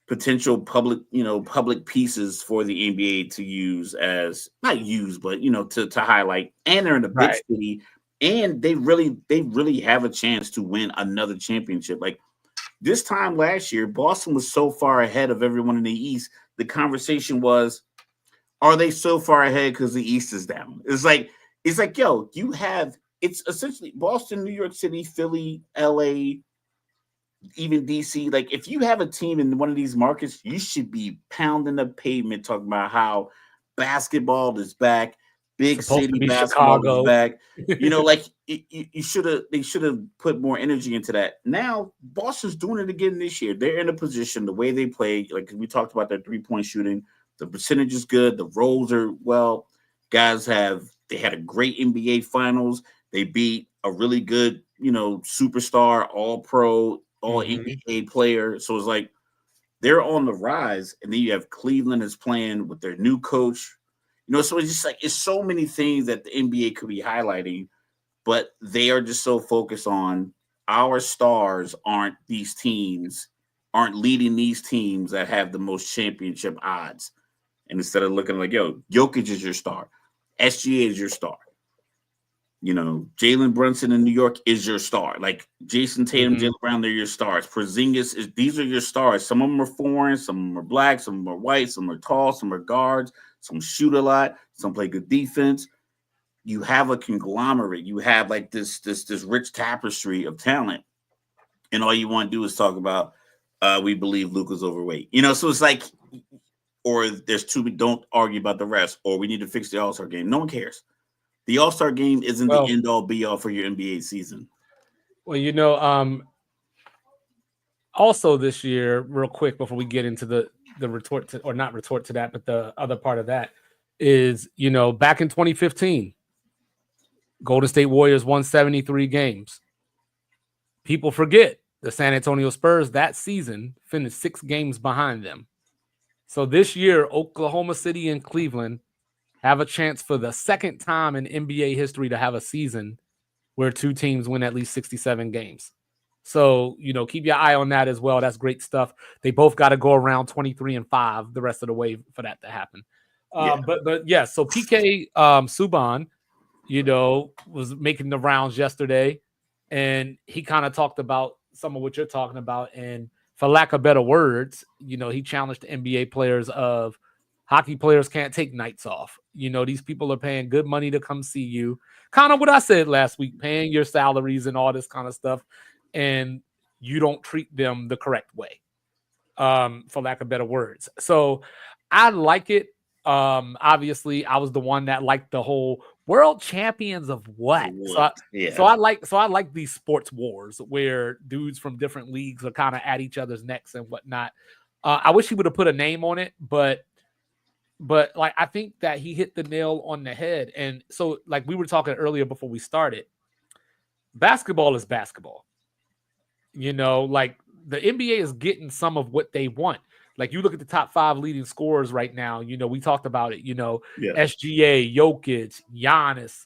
potential public pieces for the NBA to use as not use, but to highlight. And they're in a big city, and they really have a chance to win another championship. Like this time last year, Boston was so far ahead of everyone in the East. The conversation was, are they so far ahead because the East is down? It's like, yo, it's essentially Boston, New York City, Philly, LA, even DC. Like, if you have a team in one of these markets, you should be pounding the pavement talking about how basketball is back, big city basketball is back. Like they should have put more energy into that. Now Boston's doing it again this year. They're in a position, the way they play, like we talked about their 3-point shooting, the percentage is good, the roles are well. Guys had a great NBA finals. They beat a really good, superstar, all pro, all NBA player. So it's like they're on the rise. And then you have Cleveland is playing with their new coach. So it's just like it's so many things that the NBA could be highlighting, but they are just so focused on our stars aren't leading these teams that have the most championship odds. And instead of looking like, yo, Jokic is your star, SGA is your star. Jalen Brunson in New York is your star. Like Jason Tatum, Jaylen Brown, they're your stars. Porzingis these are your stars. Some of them are foreign, some of them are black, some of them are white, some are tall, some are guards, some shoot a lot, some play good defense. You have a conglomerate. You have like this rich tapestry of talent, and all you want to do is talk about we believe Luka's overweight. So it's like, or there's don't argue about the rest, or we need to fix the All-Star game. No one cares. The All-Star game isn't the end-all be-all for your NBA season. Well, also this year, real quick before we get into the retort to, or not retort to that, but the other part of that is, back in 2015, Golden State Warriors won 73 games. People forget the San Antonio Spurs that season finished 6 games behind them. So this year, Oklahoma City and Cleveland have a chance for the second time in NBA history to have a season where 2 teams win at least 67 games. So, keep your eye on that as well. That's great stuff. They both got to go around 23-5 the rest of the way for that to happen. But yeah, so PK Subban, was making the rounds yesterday, and he kind of talked about some of what you're talking about. And for lack of better words, he challenged the NBA players of hockey players can't take nights off. These people are paying good money to come see you. Kind of what I said last week, paying your salaries and all this kind of stuff. And you don't treat them the correct way, for lack of better words. So I like it. Obviously, I was the one that liked the whole world champions of what? So I like these sports wars where dudes from different leagues are kind of at each other's necks and whatnot. I wish he would have put a name on it, but like I think that he hit the nail on the head. And so, like we were talking earlier before we started, basketball is basketball. Like the NBA is getting some of what they want. Like you look at the top 5 leading scorers right now. We talked about it. SGA, Jokic, Giannis,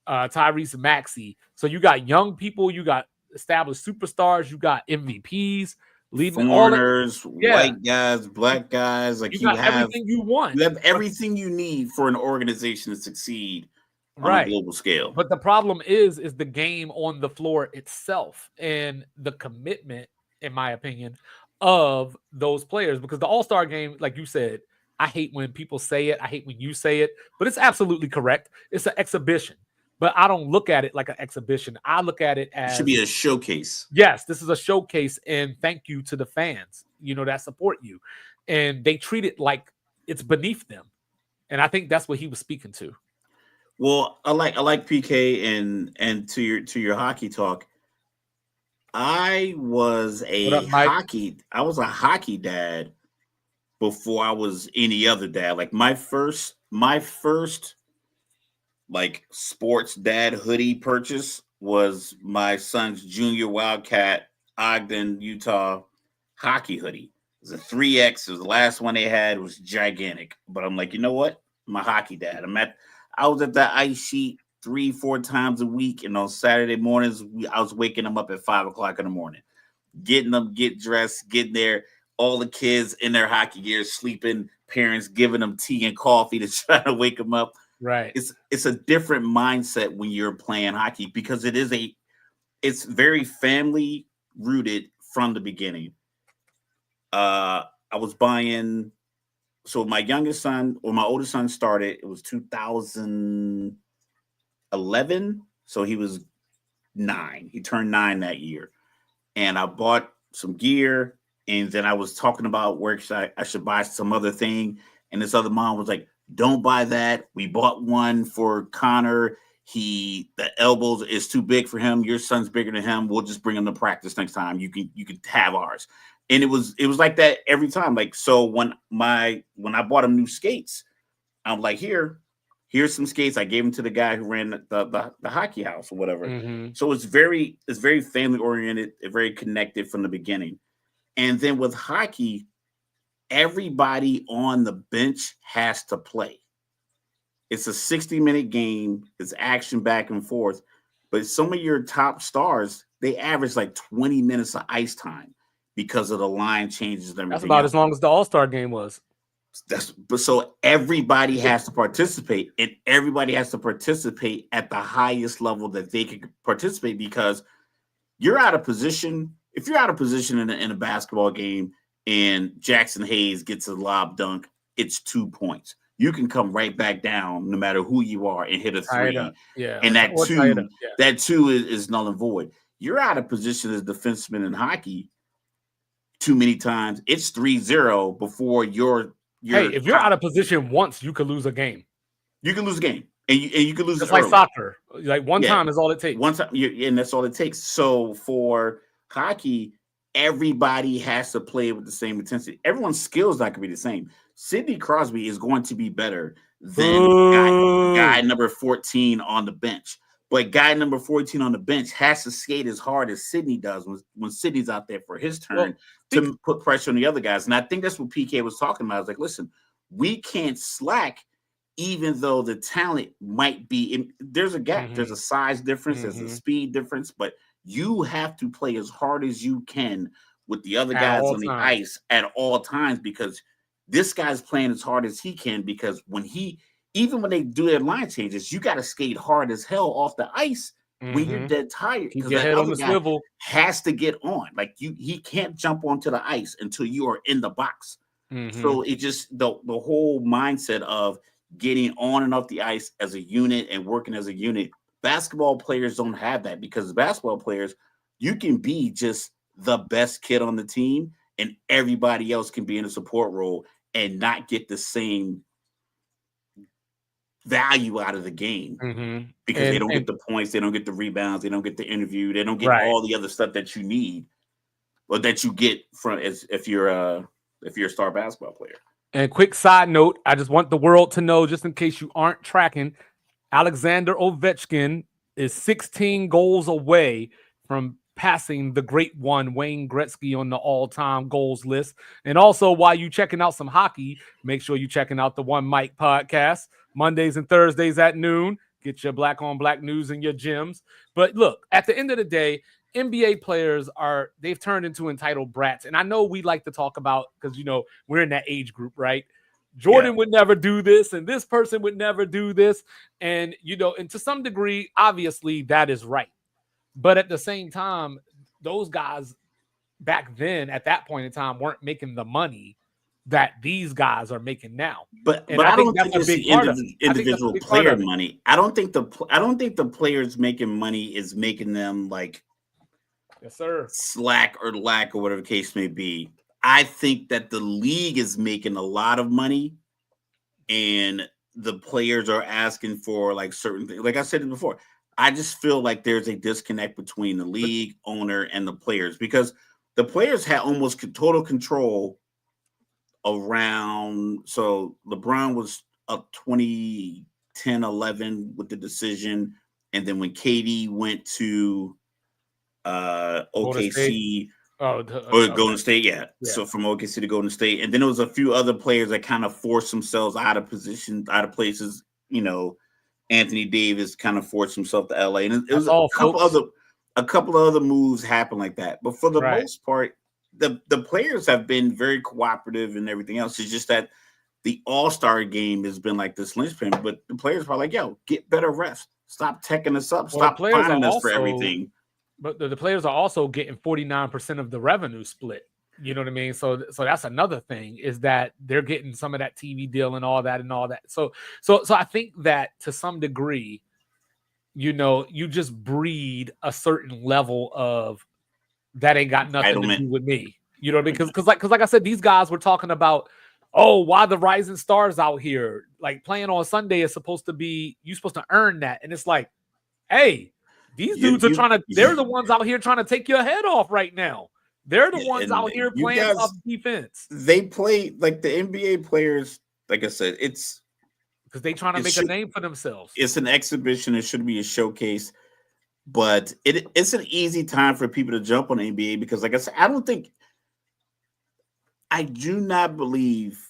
Tyrese Maxey. So you got young people, you got established superstars, you got MVPs, leading foreigners, white guys, black guys. Like you have everything you want. You have everything you need for an organization to succeed on a global scale. But the problem is the game on the floor itself and the commitment, in my opinion, of those players. Because the All-Star game, like you said, I hate when people say it. I hate when you say it, but it's absolutely correct. It's an exhibition. But I don't look at it like an exhibition. I look at it as... It should be a showcase. Yes, this is a showcase, and thank you to the fans, that support you. And they treat it like it's beneath them. And I think that's what he was speaking to. Well, I like PK and to your hockey talk. I was a hockey dad before I was any other dad. Like my first like sports dad hoodie purchase was my son's junior Wildcat Ogden, Utah hockey hoodie. It was a 3X. It was the last one they had. It was gigantic. But I'm like, you know what? I'm a hockey dad. I was at the ice sheet 3-4 times a week, and on Saturday mornings, I was waking them up at 5 o'clock in the morning, getting them get dressed, getting there. All the kids in their hockey gear sleeping, parents giving them tea and coffee to try to wake them up. Right. It's a different mindset when you're playing hockey because it's very family rooted from the beginning. I was buying, so my youngest son or my oldest son started, it was 2011. So he was 9. He turned 9 that year. And I bought some gear, and then I was talking about where I should buy some other thing. And this other mom was like, don't buy that. We bought one for Connor. The elbows is too big for him. Your son's bigger than him. We'll just bring him to practice next time. You can have ours. And it was like that every time. Like, so when I bought him new skates, I'm like, here's some skates. I gave them to the guy who ran the hockey house or whatever. Mm-hmm. So it's very family oriented, very connected from the beginning. And then with hockey, everybody on the bench has to play. It's a 60-minute game. It's action back and forth. But some of your top stars, they average like 20 minutes of ice time because of the line changes and everything. That's about as long as the All-Star game was. So everybody has to participate, and everybody has to participate at the highest level that they can participate, because you're out of position. If you're out of position in a basketball game and Jackson Hayes gets a lob dunk, it's 2 points. You can come right back down no matter who you are and hit a 3. Yeah. And that two is null and void. You're out of position as a defenseman in hockey too many times. It's 3-0 before you're if you're out of position once, you could lose a game. You can lose a game, and you can lose. It's like soccer. Like one time is all it takes. One time, and that's all it takes. So for hockey, everybody has to play with the same intensity. Everyone's skills not going to be the same. Sidney Crosby is going to be better than guy number 14 on the bench. But guy number 14 on the bench has to skate as hard as Sidney does when Sidney's out there for his turn to put pressure on the other guys. And I think that's what PK was talking about. I was like, listen, we can't slack even though the talent might be – there's a gap. Mm-hmm. There's a size difference. Mm-hmm. There's a speed difference. But you have to play as hard as you can with the other guys on the ice at all times, because this guy's playing as hard as he can, because even when they do their line changes, you got to skate hard as hell off the ice when you're dead tired. Keep your head on the swivel. Has to get on. Like he can't jump onto the ice until you are in the box. Mm-hmm. So it just the whole mindset of getting on and off the ice as a unit and working as a unit. Basketball players don't have that, because basketball players, you can be just the best kid on the team and everybody else can be in a support role and not get the same value out of the game, because they don't get the points, they don't get the rebounds, they don't get the interview, they don't get all the other stuff that you need or that you get from if you're a star basketball player. And quick side note, I just want the world to know, just in case you aren't tracking, Alexander Ovechkin is 16 goals away from passing the great one, Wayne Gretzky, on the all-time goals list. And also, while you checking out some hockey, make sure you're checking out the One Mic podcast, Mondays and Thursdays at noon. Get your black on black news in your gyms. But look, at the end of the day, NBA players they've turned into entitled brats. And I know we like to talk about, because, we're in that age group, right? Jordan would never do this, and this person would never do this. And, and to some degree, obviously that is right. But at the same time, those guys back then, at that point in time, weren't making the money that these guys are making now. But I don't think that's a big part of individual player money. I don't think the players making money is making them like slack or lack or whatever the case may be. I think that the league is making a lot of money, and the players are asking for like certain things. Like I said before, I just feel like there's a disconnect between the league owner and the players, because the players had almost total control around. So LeBron was up 2010-11 with the decision, and then when KD went to Golden State. OKC Oh, or okay. Golden State, yeah. So from OKC to Golden State, and then there was a few other players that kind of forced themselves out of positions, out of places. Anthony Davis kind of forced himself to LA, and it was all, folks. a couple of other moves happened like that. But for the Right. most part, the players have been very cooperative and everything else. It's just that the All-Star game has been like this linchpin. But the players are like, "Yo, get better refs. Stop teching us up. Stop finding us for everything." But the players are also getting 49% of the revenue split. You know what I mean? So that's another thing, is that they're getting some of that TV deal and all that. So I think that to some degree, you just breed a certain level of that ain't got nothing to do with me. You know what I mean? Because like I said, these guys were talking about, oh, why the rising stars out here, like playing on Sunday is supposed to be, you're supposed to earn that. And it's like, hey, these dudes are they're the ones out here trying to take your head off right now. They're the ones out here playing tough defense. They play like the NBA players, like I said, it's because they trying to make a name for themselves. It's an exhibition. It should be a showcase. But it's an easy time for people to jump on the NBA because, like I said, I do not believe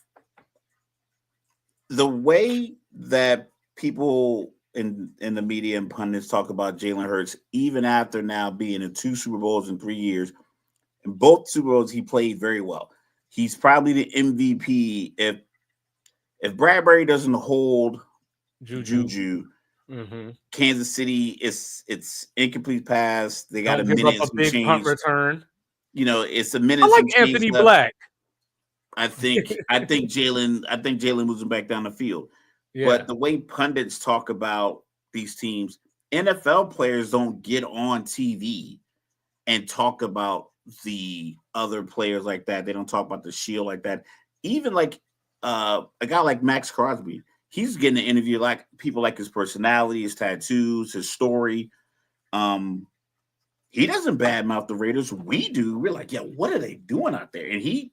the way that people in the media and pundits talk about Jalen Hurts, even after now being in 2 Super Bowls in 3 years. In both Super Bowls, he played very well. He's probably the MVP. If Bradbury doesn't hold Juju, Kansas City, it's incomplete pass. They got a minute and big change. Punt return. It's a minute. I like Anthony Black. I think Jalen moves him back down the field. Yeah. But the way pundits talk about these teams, NFL players don't get on TV and talk about the other players like that. They don't talk about the Shield like that. Even like a guy like Max Crosby, he's getting an interview like people like his personality, his tattoos, his story. He doesn't badmouth the Raiders. We do. We're like, yeah, what are they doing out there? And he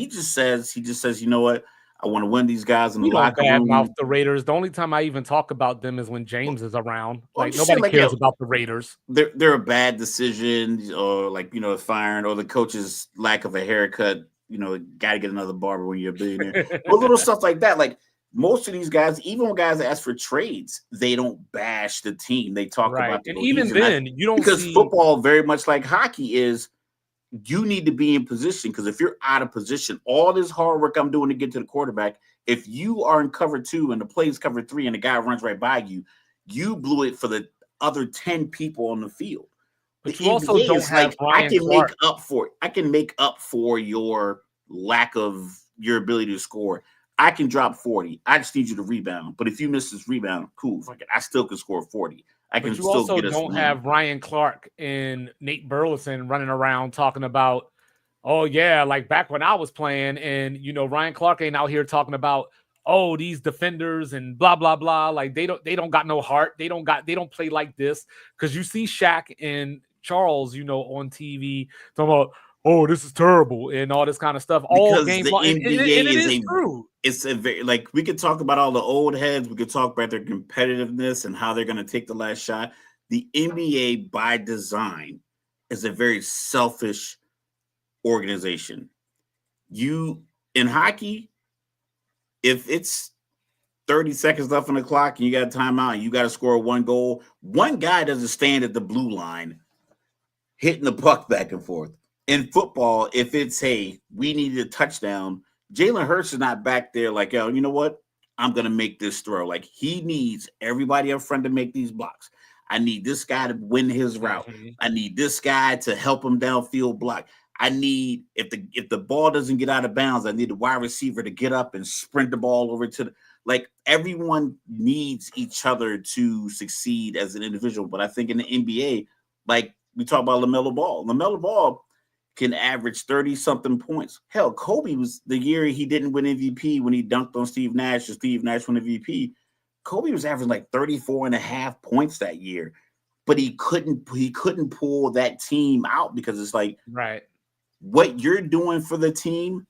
just says, you know what? I want to win these guys in the locker room. Badmouth the Raiders. The only time I even talk about them is when James is around. Like nobody cares about the Raiders. They're a bad decision, or like firing, or the coach's lack of a haircut. Got to get another barber when you're a billionaire. But little stuff like that. Like most of these guys, even when guys ask for trades, they don't bash the team. They talk about the and even then you don't because football, very much like hockey, is you need to be in position, because if you're out of position, all this hard work I'm doing to get to the quarterback, if you are in cover 2 and the play's cover 3 and the guy runs right by you, you blew it for the other 10 people on the field. But you also don't have I can make up for it. I can make up for your lack of your ability to score. I can drop 40. I just need you to rebound. But if you miss this rebound, cool. I still can score 40. But you also don't have Ryan Clark and Nate Burleson running around talking about, oh yeah, like back when I was playing, and Ryan Clark ain't out here talking about, oh, these defenders and blah blah blah. Like they don't got no heart. They don't play like this. Because you see Shaq and Charles, on TV talking about, oh, this is terrible and all this kind of stuff. All game long. And it is true. It's a very, like, we could talk about all the old heads. We could talk about their competitiveness and how they're going to take the last shot. The NBA, by design, is a very selfish organization. In hockey, if it's 30 seconds left on the clock and you got a timeout and you got to score 1 goal, one guy doesn't stand at the blue line hitting the puck back and forth. In football, if it's, hey, we needed a touchdown, Jalen Hurts is not back there like, yo, you know what? I'm going to make this throw. Like, he needs everybody up front to make these blocks. I need this guy to win his route. I need this guy to help him downfield block. I need, if the ball doesn't get out of bounds, I need the wide receiver to get up and sprint the ball over to everyone needs each other to succeed as an individual. But I think in the NBA, like we talk about LaMelo Ball can average 30-something points. Hell, Kobe was the year he didn't win MVP when he dunked on Steve Nash, or Steve Nash won MVP. Kobe was averaging like 34.5 points that year, but he couldn't pull that team out because it's like, right, what you're doing for the team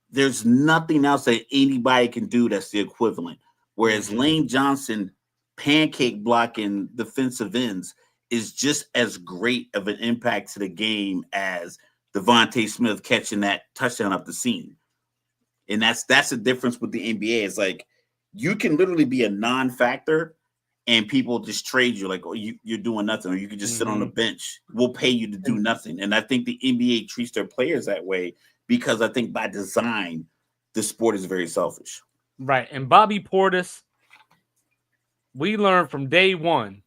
there's nothing else that anybody can do that's the equivalent. Whereas Lane Johnson pancake blocking defensive ends is just as great of an impact to the game as Devontae Smith catching that touchdown up the seam. And that's the difference with the NBA. It's like you can literally be a non-factor and people just trade you like, oh, you're doing nothing, or you can just sit on the bench. We'll pay you to do nothing. And I think the NBA treats their players that way because I think by design, the sport is very selfish. Right. And Bobby Portis, we learned from day one,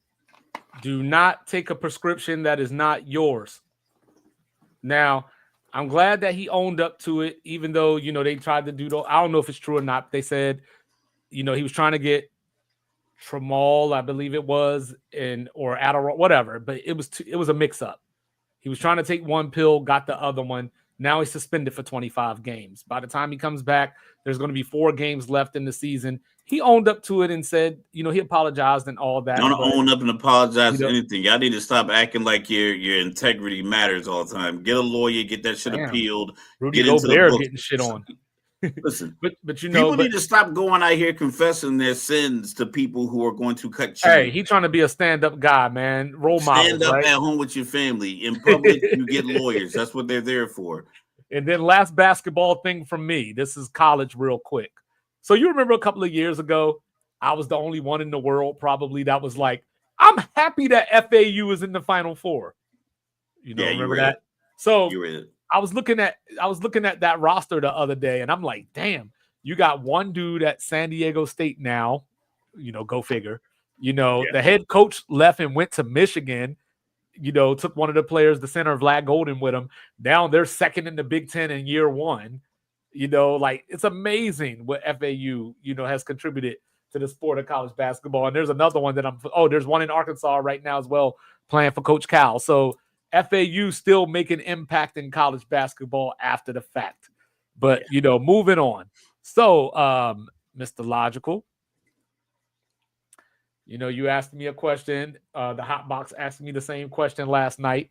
do not take a prescription that is not yours. Now, I'm glad that he owned up to it, even though, they tried to do, I don't know if it's true or not. They said, he was trying to get Tramal, I believe it was, or Adderall, whatever, but it was a mix-up. He was trying to take one pill, got the other one. Now he's suspended for 25 games. By the time he comes back, there's going to be 4 games left in the season. He owned up to it and said, he apologized and all that. Don't own up and apologize for anything. Y'all need to stop acting like your integrity matters all the time. Get a lawyer, get that shit appealed. Rudy Gobert getting shit on. Listen, but people need to stop going out here confessing their sins to people who are going to cut you. Hey, he's trying to be a stand-up guy, man. Role model. Stand up at home with your family. In public, you get lawyers. That's what they're there for. And then last basketball thing from me. This is college real quick. So you remember a couple of years ago, I was the only one in the world probably that was like, I'm happy that FAU is in the Final Four. Remember that? So I was looking at that roster the other day, and I'm like, damn, you got one dude at San Diego State now, go figure. The head coach left and went to Michigan, took one of the players, the center, Vlad Golden, with him. Now they're second in the Big Ten in year one. It's amazing what FAU, has contributed to the sport of college basketball. And there's another one that there's one in Arkansas right now as well, playing for Coach Cal. So FAU still making impact in college basketball after the fact. But, moving on. So, Mr. Logical, you asked me a question. The Hot Box asked me the same question last night.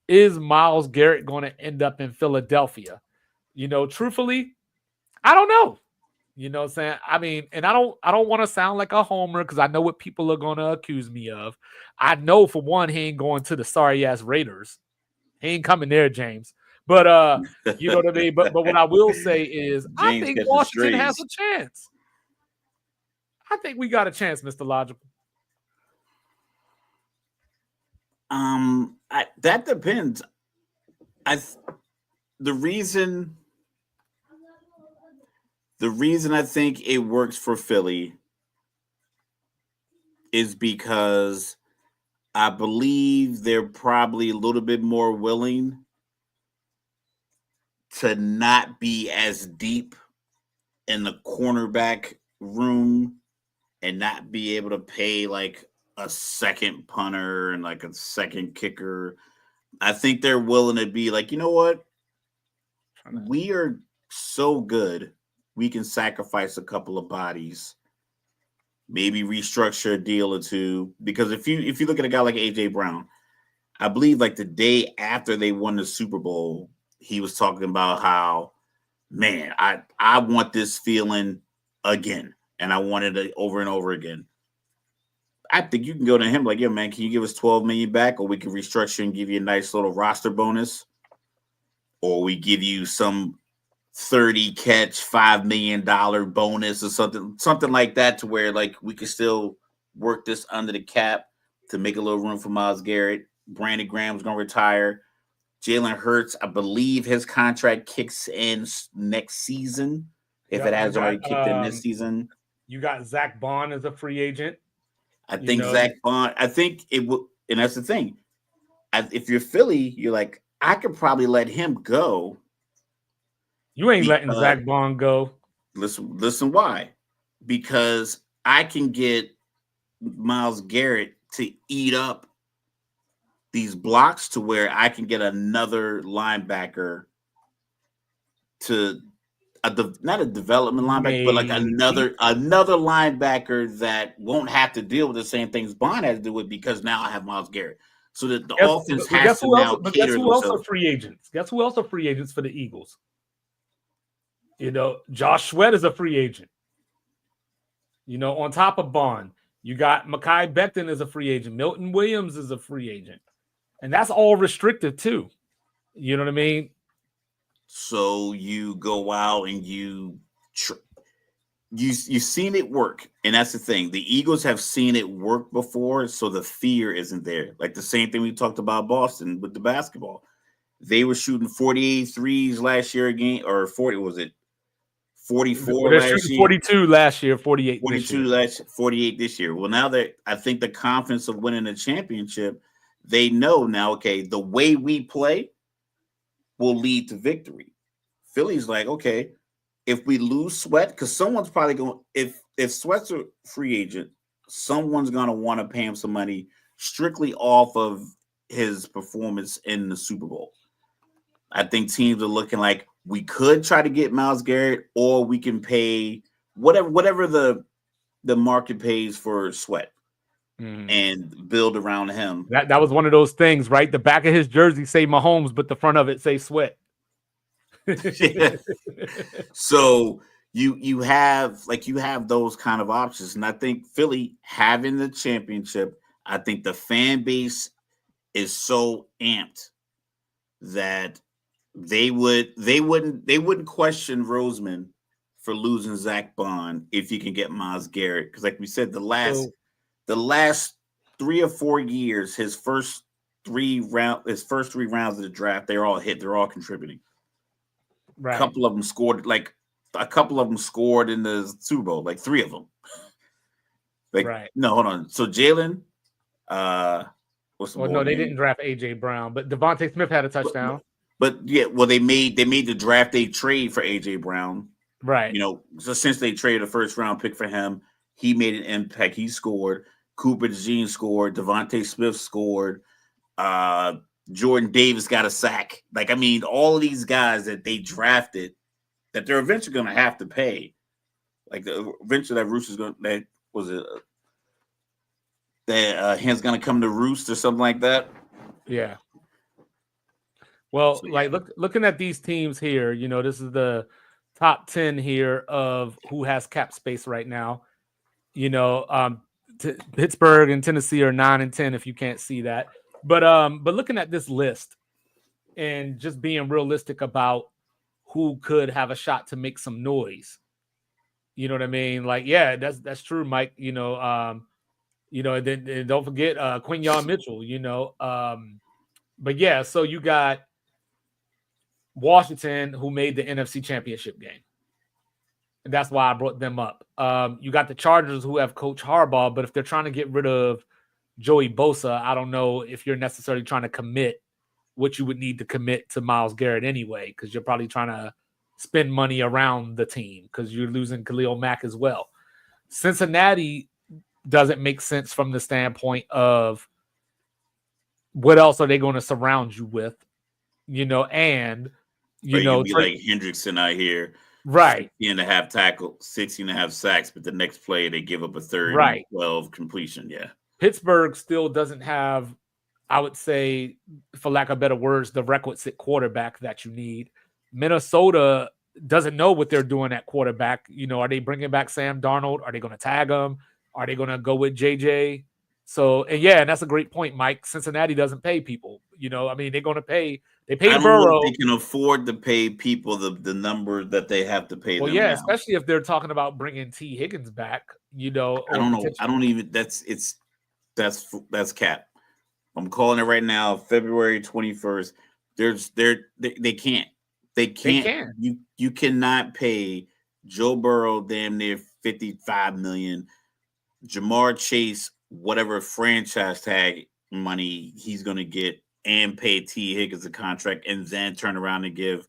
Is Myles Garrett going to end up in Philadelphia? Truthfully, I don't know. You know what I'm saying? I mean, and I don't want to sound like a homer because I know what people are going to accuse me of. I know, for one, he ain't going to the sorry-ass Raiders. He ain't coming there, James. But, you know what I mean? But what I will say is I think Washington has a chance. I think we got a chance, Mr. Logical. That depends. The reason I think it works for Philly is because I believe they're probably a little bit more willing to not be as deep in the cornerback room and not be able to pay like a second punter and like a second kicker. I think they're willing to be like, you know what? We are so good. We can sacrifice a couple of bodies, maybe restructure a deal or two. Because if you look at a guy like AJ Brown, I believe like the day after they won the Super Bowl, he was talking about how, man, I want this feeling again, and I wanted it over and over again. I think you can go to him like, yeah, man, can you give us $12 million back, or we can restructure and give you a nice little roster bonus, or we give you some 30 catch $5 million bonus or something like that, to where like we could still work this under the cap to make a little room for Myles Garrett. Brandon Graham's gonna retire. Jalen Hurts, I believe his contract kicks in next season, if it has already kicked in this season. You got Zach Bond as a free agent. I think Zach Bond. I think it would, and that's the thing. If you're Philly, you're like, I could probably let him go. You ain't letting Zach Bond go. Listen why? Because I can get Myles Garrett to eat up these blocks to where I can get another linebacker to not a development linebacker, but like another linebacker that won't have to deal with the same things Bond has to do with, because now I have Myles Garrett. So that the offense has to now cater to themselves. Guess who else are free agents? Guess who else are free agents for the Eagles? Josh Sweat is a free agent. On top of Bond, you got Mekhi Becton is a free agent. Milton Williams is a free agent. And that's all restricted too. You know what I mean? So you go out and you've seen it work, and that's the thing. The Eagles have seen it work before, so the fear isn't there. Like the same thing we talked about Boston with the basketball. They were shooting 48 threes last year again, or 40 was it 44 They're last shooting year? 42 last year, 48 this 42 year. 48 this year. Well, now that I think the confidence of winning a championship, they know now, okay, the way we play will lead to victory. Philly's like, okay, if we lose Sweat, because someone's probably going, if Sweat's a free agent, someone's going to want to pay him some money strictly off of his performance in the Super Bowl. I think teams are looking like we could try to get Myles Garrett, or we can pay whatever the market pays for Sweat and build around him. That was one of those things, right? The back of his jersey say Mahomes, but the front of it say Sweat. Yeah. So you have those kind of options, and I think Philly having the championship, I think the fan base is so amped that they wouldn't question Roseman for losing Zach Bond if you can get Myles Garrett, because like we said, the last 3 or 4 years, his first 3 rounds of the draft, they're all hit, they're all contributing. Right. A couple of them scored in the Super Bowl, like 3 of them. No, hold on. So Jalen, no, they didn't draft AJ Brown, but Devontae Smith had a touchdown. But yeah, well, they made the draft day trade for AJ Brown. Right. So since they traded a first round pick for him, he made an impact. He scored. Cooper DeJean scored. Devontae Smith scored. Jordan Davis got a sack. Like, I mean, all of these guys that they drafted that they're eventually going to have to pay. Like, eventually that Rooster's going to, that hen's going to come to roost or something like that. Yeah. Well, so, like, looking at these teams here, this is the top 10 here of who has cap space right now. Pittsburgh and Tennessee are 9 and 10 if you can't see that. But looking at this list and just being realistic about who could have a shot to make some noise. You know what I mean? Like, yeah, that's true, Mike. And then don't forget Quinyon Mitchell, but yeah, so you got Washington, who made the NFC Championship game. And that's why I brought them up. You got the Chargers, who have Coach Harbaugh, but if they're trying to get rid of Joey Bosa, I don't know if you're necessarily trying to commit what you would need to commit to Myles Garrett anyway, because you're probably trying to spend money around the team because you're losing Khalil Mack as well. Cincinnati doesn't make sense from the standpoint of what else are they going to surround you with, and be like Hendrickson out here. Right. 16.5 tackle, 16.5 sacks, but the next play they give up a third right. 12 completion. Yeah. Pittsburgh still doesn't have, I would say, for lack of better words, the requisite quarterback that you need. Minnesota doesn't know what they're doing at quarterback. Are they bringing back Sam Darnold? Are they going to tag him? Are they going to go with JJ? So, and that's a great point, Mike. Cincinnati doesn't pay people. I mean, they're going to pay. They pay I don't Burrow. know if they can afford to pay people the number that they have to pay them now. Especially if they're talking about bringing T. Higgins back, I don't know. I don't even, that's cap. I'm calling it right now, February 21st. They can't. They can't. You cannot pay Joe Burrow damn near $55 million. Jamar Chase, whatever franchise tag money he's going to get, and pay T. Higgins a contract, and then turn around and give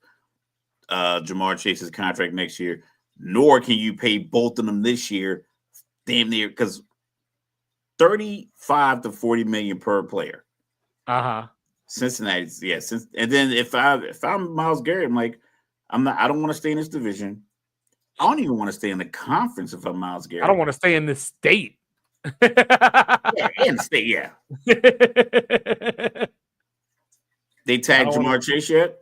Jamar Chase's contract next year. Nor can you pay both of them this year, damn near, because $35 to $40 million per player. Cincinnati's, and then if I'm Myles Garrett, I'm like, I don't want to stay in this division. I don't even want to stay in the conference if I'm Myles Garrett. I don't want to stay in this state. In the state, yeah. They tagged Jamar Chase yet?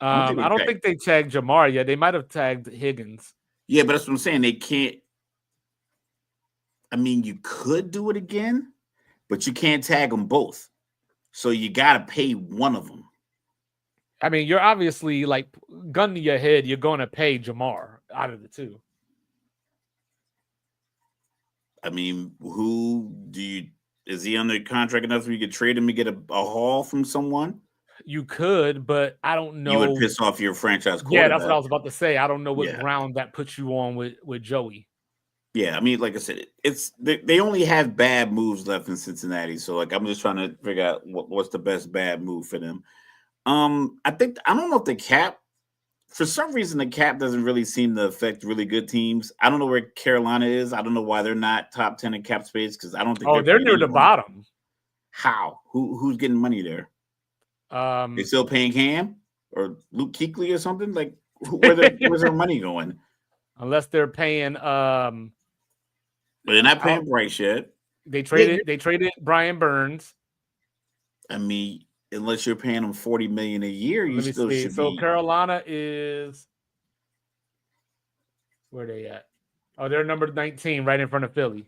I don't think they tagged Jamar yet. They might have tagged Higgins. Yeah, but that's what I'm saying. They can't. I mean, you could do it again, but you can't tag them both. So you got to pay one of them. I mean, you're obviously like gun to your head. You're going to pay Jamar out of the two. I mean, who do you? Is he under contract enough so you could trade him to get a haul from someone? You could, but I don't know. You would piss off your franchise quarterback. Yeah, that's what I was about to say. I don't know what ground that puts you on with Joey. Yeah, I mean, like I said, it's they only have bad moves left in Cincinnati. So, like, I'm just trying to figure out what's the best bad move for them. I don't know if the cap, for some reason, the cap doesn't really seem to affect really good teams. I don't know where Carolina is. I don't know why they're not top 10 in cap space because I don't think they're near the bottom. How? Who's getting money there? They still paying Cam or Luke Kuechly or something? Like, where's their money going? Unless they're paying. But they're not paying Bryce yet. They traded Brian Burns. I mean, unless you're paying them $40 million a year, you still should be. So Carolina is where they at? Oh, they're number 19, right in front of Philly.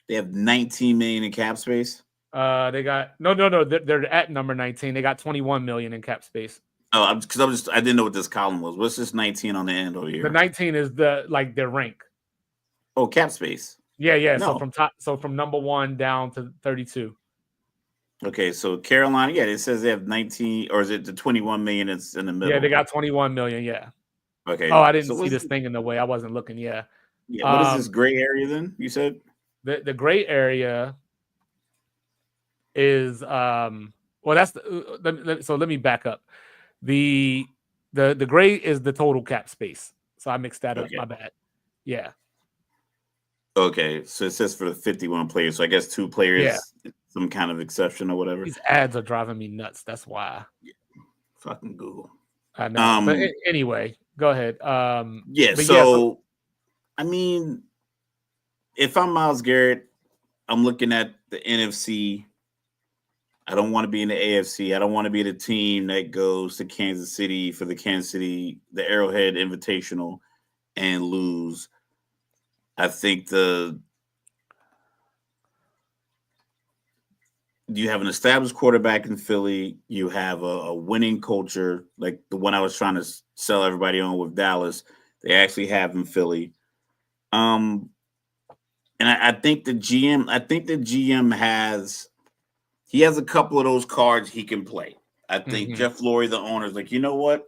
They have $19 million in cap space. They got no. They're at number 19. They got $21 million in cap space. Oh, I didn't know what this column was. What's this 19 on the end over here? The 19 is their rank. Oh, cap space. Yeah. No. So from number 1 down to 32. Okay, so Carolina, it says they have 19, or is it the 21 million that's in the middle? Yeah, they got 21 million. Yeah. Okay. Oh, I didn't see this thing in the way. I wasn't looking. Yeah. Yeah. What is this gray area then? You said the gray area is that's so let me back up. The gray is the total cap space. So I mixed that up. My bad. Yeah. Okay, so it says for the 51 players. So I guess 2 players, some kind of exception or whatever. These ads are driving me nuts. That's why. Yeah. Fucking Google. I know. But anyway, go ahead. I mean, if I'm Myles Garrett, I'm looking at the NFC. I don't want to be in the AFC. I don't want to be the team that goes to Kansas City for the Arrowhead Invitational and lose. I think you have an established quarterback in Philly. You have a winning culture, like the one I was trying to sell everybody on with Dallas. They actually have in Philly. And I think the GM has a couple of those cards he can play. I think Jeff Lurie, the owner, is like, you know what?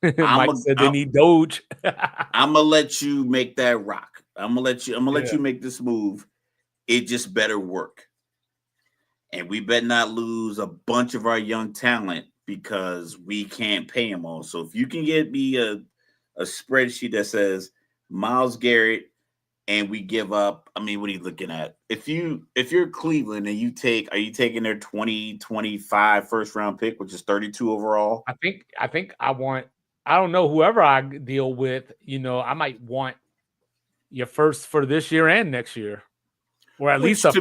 Mike said they need Doge. I'm gonna let you make that rock. I'm gonna let you make this move. It just better work. And we better not lose a bunch of our young talent because we can't pay them all. So if you can get me a spreadsheet that says Myles Garrett and we give up, I mean, what are you looking at? If you're Cleveland and are you taking their 2025 first round pick, which is 32 overall? I think I don't know, whoever I deal with, I might want your first for this year and next year. Or at least a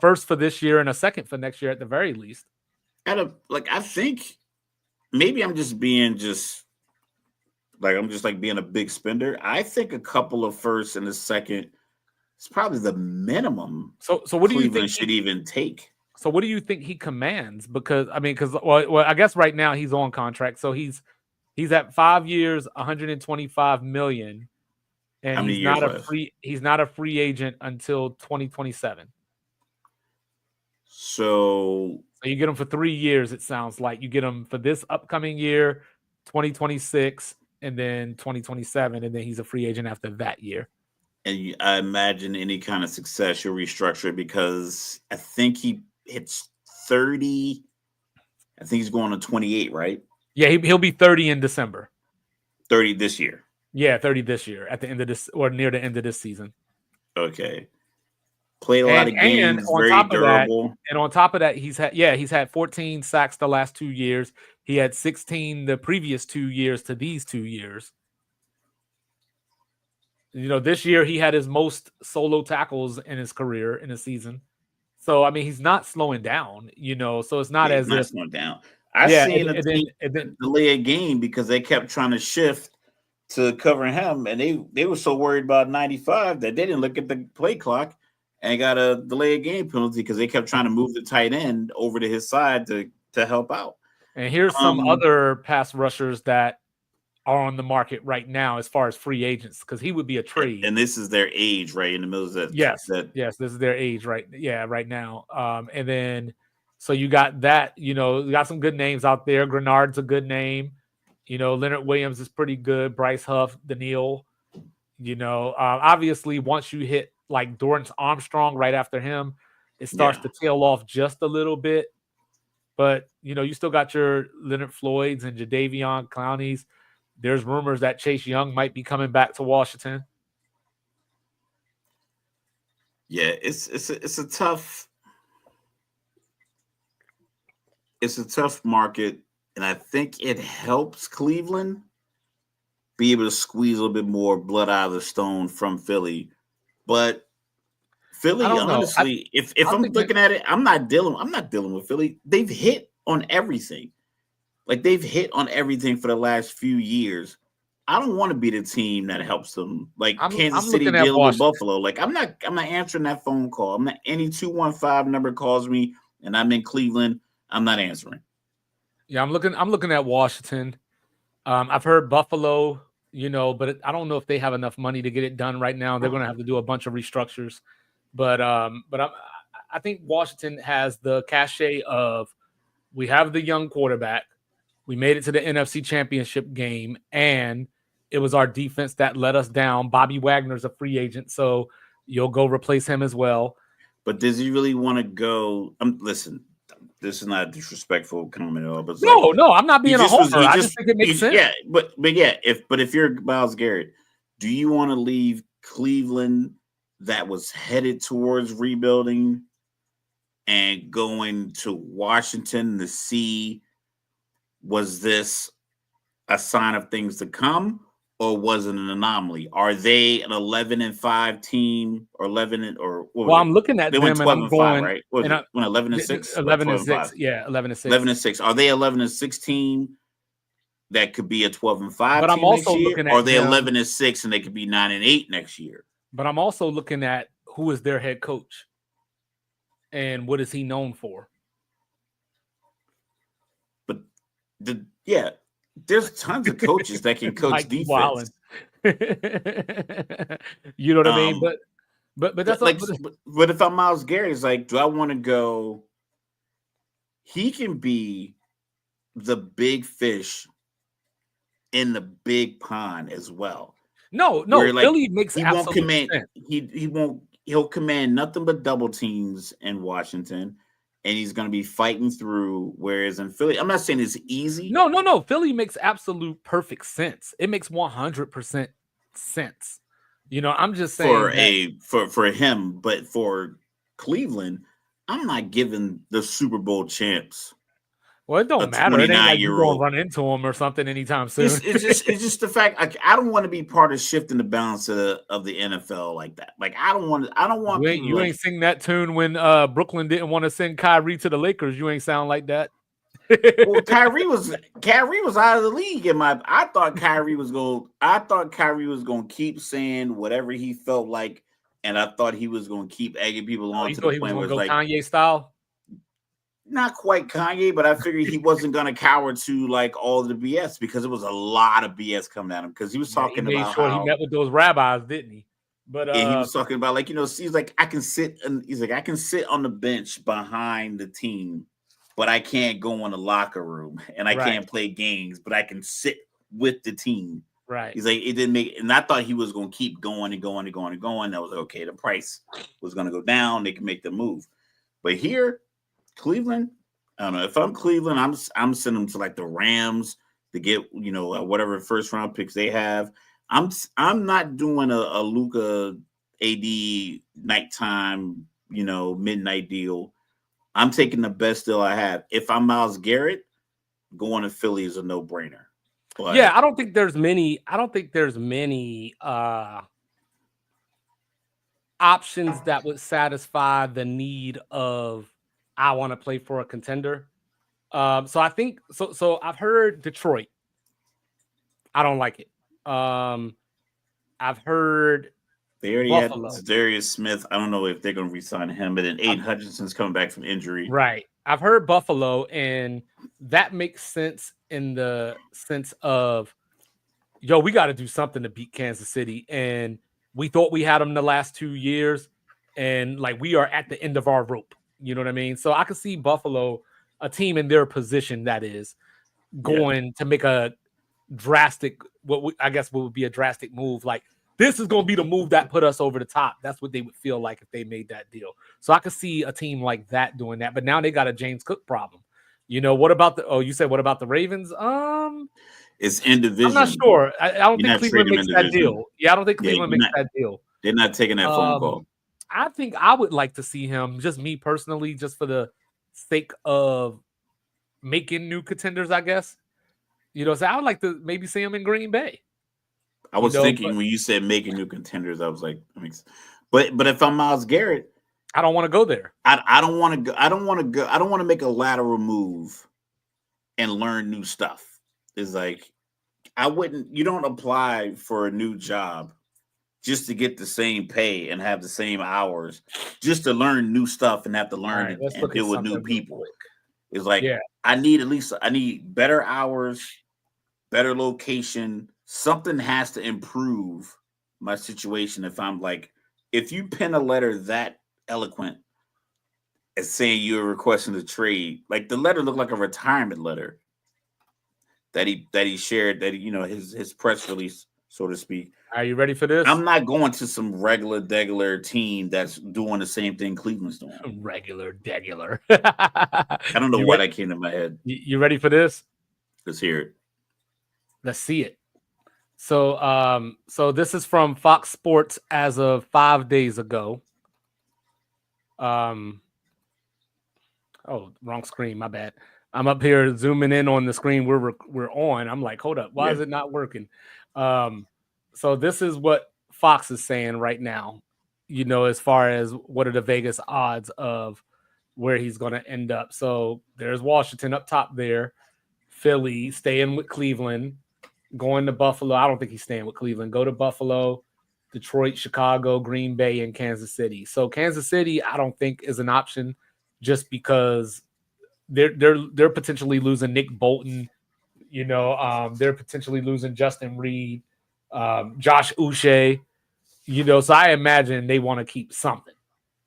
first for this year and a second for next year at the very least. I think maybe I'm just being being a big spender. I think a couple of firsts and a second is probably the minimum. So what do you think Cleveland should even take? So what do you think he commands? Because I guess right now he's on contract, so he's at 5 years, $125 million, and he's not a free agent until 2027. So you get him for 3 years. It sounds like you get him for this upcoming year, 2026, and then 2027, and then he's a free agent after that year. And I imagine any kind of success, you'll restructure it because I think he hits 30. I think he's going to 28, right? Yeah, he'll be 30 in December. 30 this year. Yeah, 30 this year at the end of this or near the end of this season. Okay. Played a lot of games, very durable. And on top of that, he's had 14 sacks the last 2 years. He had 16 the previous 2 years to these 2 years. This year he had his most solo tackles in his career in a season. So I mean, he's not slowing down. So it's not he's not slowing down. I Yeah, seen a team and then delay a game because they kept trying to shift to covering him, and they were so worried about 95 that they didn't look at the play clock and got a delay a game penalty because they kept trying to move the tight end over to his side to help out. and here's some other pass rushers that are on the market right now as far as free agents, because he would be a trade. And this is their age, right in the middle of that. Yes, this is their age, right? Yeah, right now. And then so you got that, you got some good names out there. Grenard's a good name. Leonard Williams is pretty good. Bryce Huff, Daniil. Obviously, once you hit like Dorrance Armstrong right after him, it starts to tail off just a little bit. But you still got your Leonard Floyds and Jadeveon Clowneys. There's rumors that Chase Young might be coming back to Washington. Yeah, it's a tough market, and I think it helps Cleveland be able to squeeze a little bit more blood out of the stone from Philly. But Philly, honestly, if I'm looking at it, I'm not dealing with Philly. They've hit on everything. Like they've hit on everything for the last few years. I don't want to be the team that helps them. Like Kansas City dealing with Buffalo. Like I'm not answering that phone call. I'm not any 215 number calls me and I'm in Cleveland. I'm not answering. Yeah, I'm looking at Washington. I've heard Buffalo, but I don't know if they have enough money to get it done right now. They're going to have to do a bunch of restructures. But I think Washington has the cachet of, we have the young quarterback. We made it to the NFC Championship game, and it was our defense that let us down. Bobby Wagner's a free agent, so you'll go replace him as well. But does he really want to go? Listen, this is not a disrespectful comment at all. But no, I'm not being a homer. I just think it makes sense. Yeah, but if you're Myles Garrett, do you want to leave Cleveland that was headed towards rebuilding and going to Washington to see, was this a sign of things to come, or was it an anomaly? Are they an 11-5 team, or 11 or? Well, I'm looking at they them went 12 and I'm 5, right? What was it? 11-6, 11-6, yeah, 11-6, 11-6. Are they 11-6 team that could be a 12-5? But I'm also looking at, are they 11-6 and they could be 9-8 next year? But I'm also looking at who is their head coach and what is he known for. But there's tons of coaches that can coach defense. You know what I mean? But that's like, but if I'm Myles Garrett, it's like, do I want to go? He can be the big fish in the big pond as well. No, Philly makes he won't command sense. He'll command nothing but double teams in Washington, and he's going to be fighting through. Whereas in Philly, I'm not saying it's easy. No. Philly makes absolute perfect sense. It makes 100% sense. I'm just saying for him, but for Cleveland, I'm not giving the Super Bowl champs. Well, it don't matter. It ain't like you're going to run into him or something anytime soon. It's just the fact. I don't want to be part of shifting the balance of the NFL like that. Like I don't want. You ain't sing that tune when Brooklyn didn't want to send Kyrie to the Lakers. You ain't sound like that. Well, Kyrie was out of the league. I thought Kyrie was going to keep saying whatever he felt like, and I thought he was going to keep egging people on to the point where it's like Kanye style. Not quite Kanye, but I figured he wasn't going to cower to like all the BS, because it was a lot of BS coming at him, because he was talking about how he met with those rabbis, didn't he? But he was talking about, like, he's like, I can sit on the bench behind the team, but I can't go in the locker room, and I can't play games, but I can sit with the team. Right. He's like, it didn't make, and I thought he was going to keep going and going and going and going. That was okay. The price was going to go down. They can make the move, but here, Cleveland, I don't know. If I'm Cleveland, I'm sending them to like the Rams to get whatever first round picks they have. I'm not doing a Luka AD nighttime midnight deal. I'm taking the best deal I have. If I'm Myles Garrett, going to Philly is a no brainer. Yeah, I don't think there's many options that would satisfy the need of, I want to play for a contender. So I think so. So I've heard Detroit. I don't like it. I've heard They already Buffalo. had Darius Smith. I don't know if they're going to re-sign him, but then Aiden Hutchinson's coming back from injury. Right. I've heard Buffalo, and that makes sense in the sense of, yo, we got to do something to beat Kansas City. And we thought we had them the last 2 years, and like we are at the end of our rope. You know what I mean? So I could see Buffalo, a team in their position that is going to make a drastic, I guess what would be a drastic move. Like, this is going to be the move that put us over the top. That's what they would feel like if they made that deal. So I could see a team like that doing that. But now they got a James Cook problem. You know, what about you said, what about the Ravens? It's in division. I'm not sure. I don't think Cleveland makes that deal. Yeah, I don't think Cleveland makes that deal. They're not taking that phone call. I think I would like to see him, just me personally, just for the sake of making new contenders, I guess. You know, so I would like to maybe see him in Green Bay. I was thinking when you said making new contenders, I was like, but if I'm Myles Garrett, I don't want to go there. I don't want to go. I don't want to go. I don't want to make a lateral move and learn new stuff. It's like you don't apply for a new job just to get the same pay and have the same hours, just to learn new stuff and have to learn and deal with new people. It's like, I need better hours, better location. Something has to improve my situation. If you pen a letter that eloquent as saying you're requesting a trade, like the letter looked like a retirement letter that he shared, his press release, so to speak. Are you ready for this? I'm not going to some regular team that's doing the same thing Cleveland's doing. Regular. I don't know why that came to my head. You ready for this? Let's hear it. Let's see it. So, so this is from Fox Sports as of 5 days ago. Oh, wrong screen. My bad. I'm up here zooming in on the screen we're on. I'm like, hold up, why is it not working? So this is what Fox is saying right now. You know, as far as what are the Vegas odds of where he's going to end up. So there's Washington up top there, Philly staying with Cleveland, going to Buffalo. I don't think he's staying with Cleveland. Go to Buffalo, Detroit, Chicago, Green Bay, and Kansas City. So Kansas City, I don't think is an option, just because they're potentially losing Nick Bolton. You know, they're potentially losing Justin Reed, Josh Uche. You know, so I imagine they want to keep something.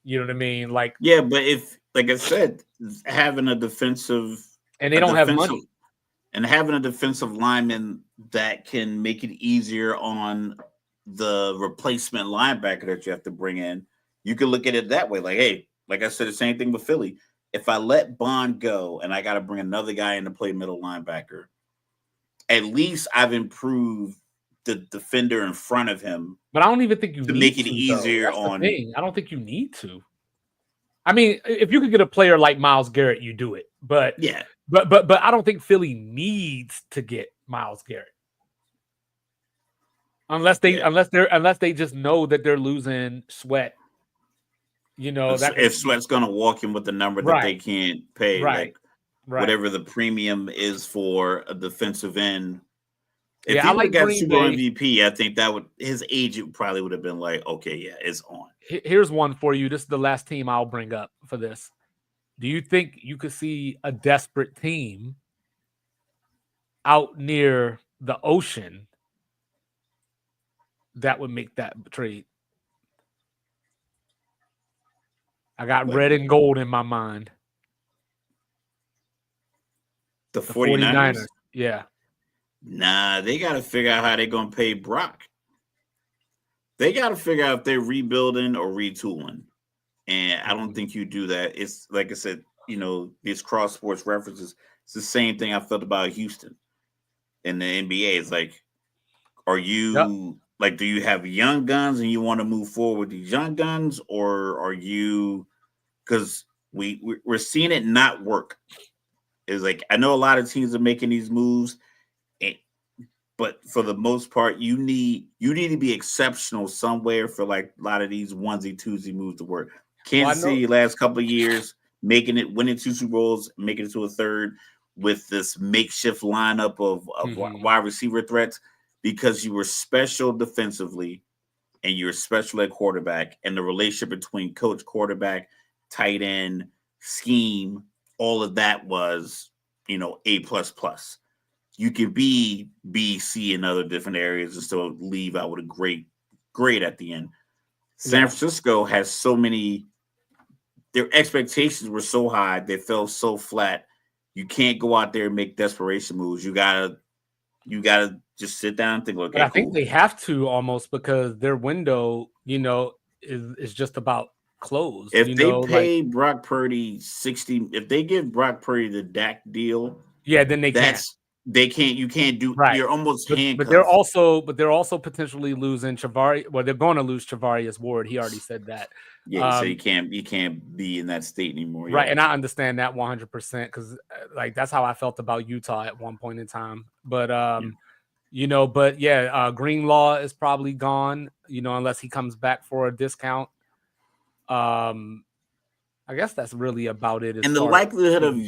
You know what I mean? Like, yeah, but if, like I said, having a defensive and they don't have money, and having a defensive lineman that can make it easier on the replacement linebacker that you have to bring in, you can look at it that way. Like, hey, like I said, the same thing with Philly. If I let Bond go and I got to bring another guy in to play middle linebacker, at least I've improved the defender in front of him. But I don't even think you to need make it to, easier on. I don't think you need to. I mean, if you could get a player like Myles Garrett, you do it. But yeah, but I don't think Philly needs to get Myles Garrett unless they just know that they're losing Sweat. You know, if Sweat's going to walk in with the number that they can't pay, right. Whatever the premium is for a defensive end. If I he like got Super MVP, I think his agent probably would have been like, okay, yeah, it's on. Here's one for you. This is the last team I'll bring up for this. Do you think you could see a desperate team out near the ocean that would make that trade? I got red and gold in my mind. The 49ers? Yeah. Nah, they got to figure out how they're going to pay Brock. They got to figure out if they're rebuilding or retooling. And I don't think you do that. It's like I said, you know, these cross sports references. It's the same thing I felt about Houston in the NBA. It's like, are you like, do you have young guns and you want to move forward with these young guns, or are you, because we're seeing it not work. It's like, I know a lot of teams are making these moves, but for the most part, you need to be exceptional somewhere for like a lot of these onesie twosie moves to work. Kansas City last couple of years winning 2 Super Bowls, making it to a third with this makeshift lineup of wide receiver threats because you were special defensively and you're special at quarterback, and the relationship between coach, quarterback, tight end, scheme, all of that was, A++. You could be B, C in other different areas and still leave out with a great grade at the end. San Francisco has so many, their expectations were so high, they fell so flat. You can't go out there and make desperation moves. You gotta just sit down and think, okay, but I think they have to almost because their window, is just about closed. If they pay Brock Purdy 60, if they give Brock Purdy the Dak deal, then they can't. They can't. You can't do. Right. You're almost handcuffed. But they're also potentially losing Chavari. Well, they're going to lose Charvarius Ward. He already said that. Yeah, so you can't be in that state anymore. Right, and I understand that 100% because that's how I felt about Utah at one point in time. But Greenlaw is probably gone. Unless he comes back for a discount. I guess that's really about it. And the likelihood of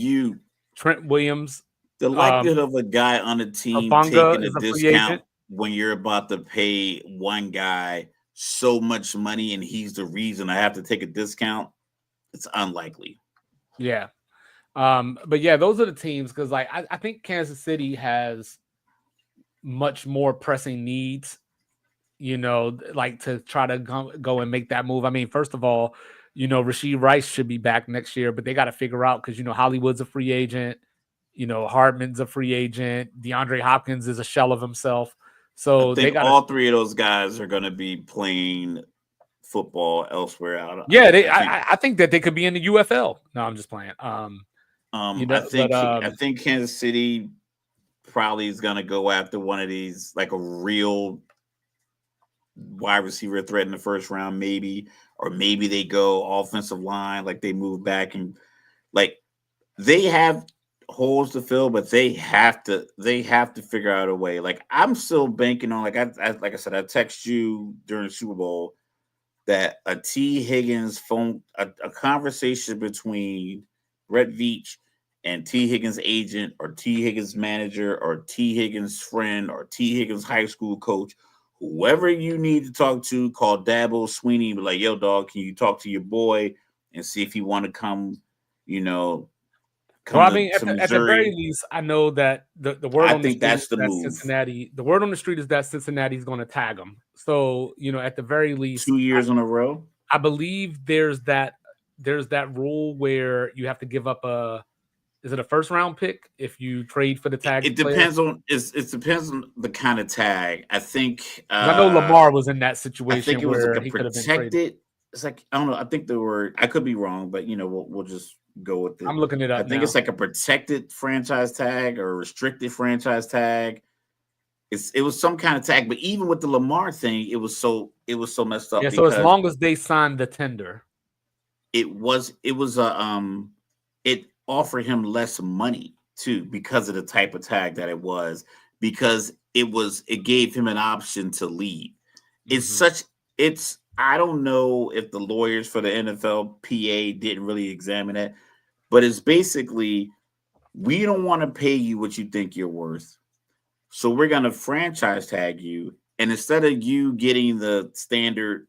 Trent Williams. The likelihood of a guy on a team taking a discount when you're about to pay one guy so much money and he's the reason I have to take a discount, it's unlikely. Yeah. But yeah, those are the teams because I think Kansas City has much more pressing needs, to try to go and make that move. I mean, first of all, Rashee Rice should be back next year, but they got to figure out because, Hollywood's a free agent. Hardman's a free agent. DeAndre Hopkins is a shell of himself. So they got all 3 of those guys are going to be playing football elsewhere. I think that they could be in the UFL. No, I'm just playing. I think Kansas City probably is going to go after one of these, like a real wide receiver threat in the first round, maybe, or maybe they go offensive line, like they move back and they have holes to fill, but they have to figure out a way. I'm still banking on, like I said, I text you during the Super Bowl that a T. Higgins a conversation between Brett Veach and T. Higgins agent or T. Higgins manager or T. Higgins friend or T. Higgins high school coach, whoever you need to talk to, call Dabo Sweeney and be like, yo, dog, can you talk to your boy and see if he want to come, at the very least, I know that the word on the street is that move. Cincinnati. The word on the street is that Cincinnati's going to tag them. So at the very least, 2 years in a row. I believe there's that rule where you have to give up a first round pick if you trade for the tag. It depends on the kind of tag. I think I know Lamar was in that situation. I think it was he could have been traded. It's I don't know. I think the word, I could be wrong, but we'll just go with it. I'm looking it up. I think it's like a protected franchise tag or a restricted franchise tag. It was some kind of tag, but even with the Lamar thing, it was so messed up. Yeah, so as long as they signed the tender, it offered him less money too because of the type of tag that it was, because it gave him an option to leave. I don't know if the lawyers for the NFLPA didn't really examine it, but it's basically, we don't want to pay you what you think you're worth. So we're going to franchise tag you. And instead of you getting the standard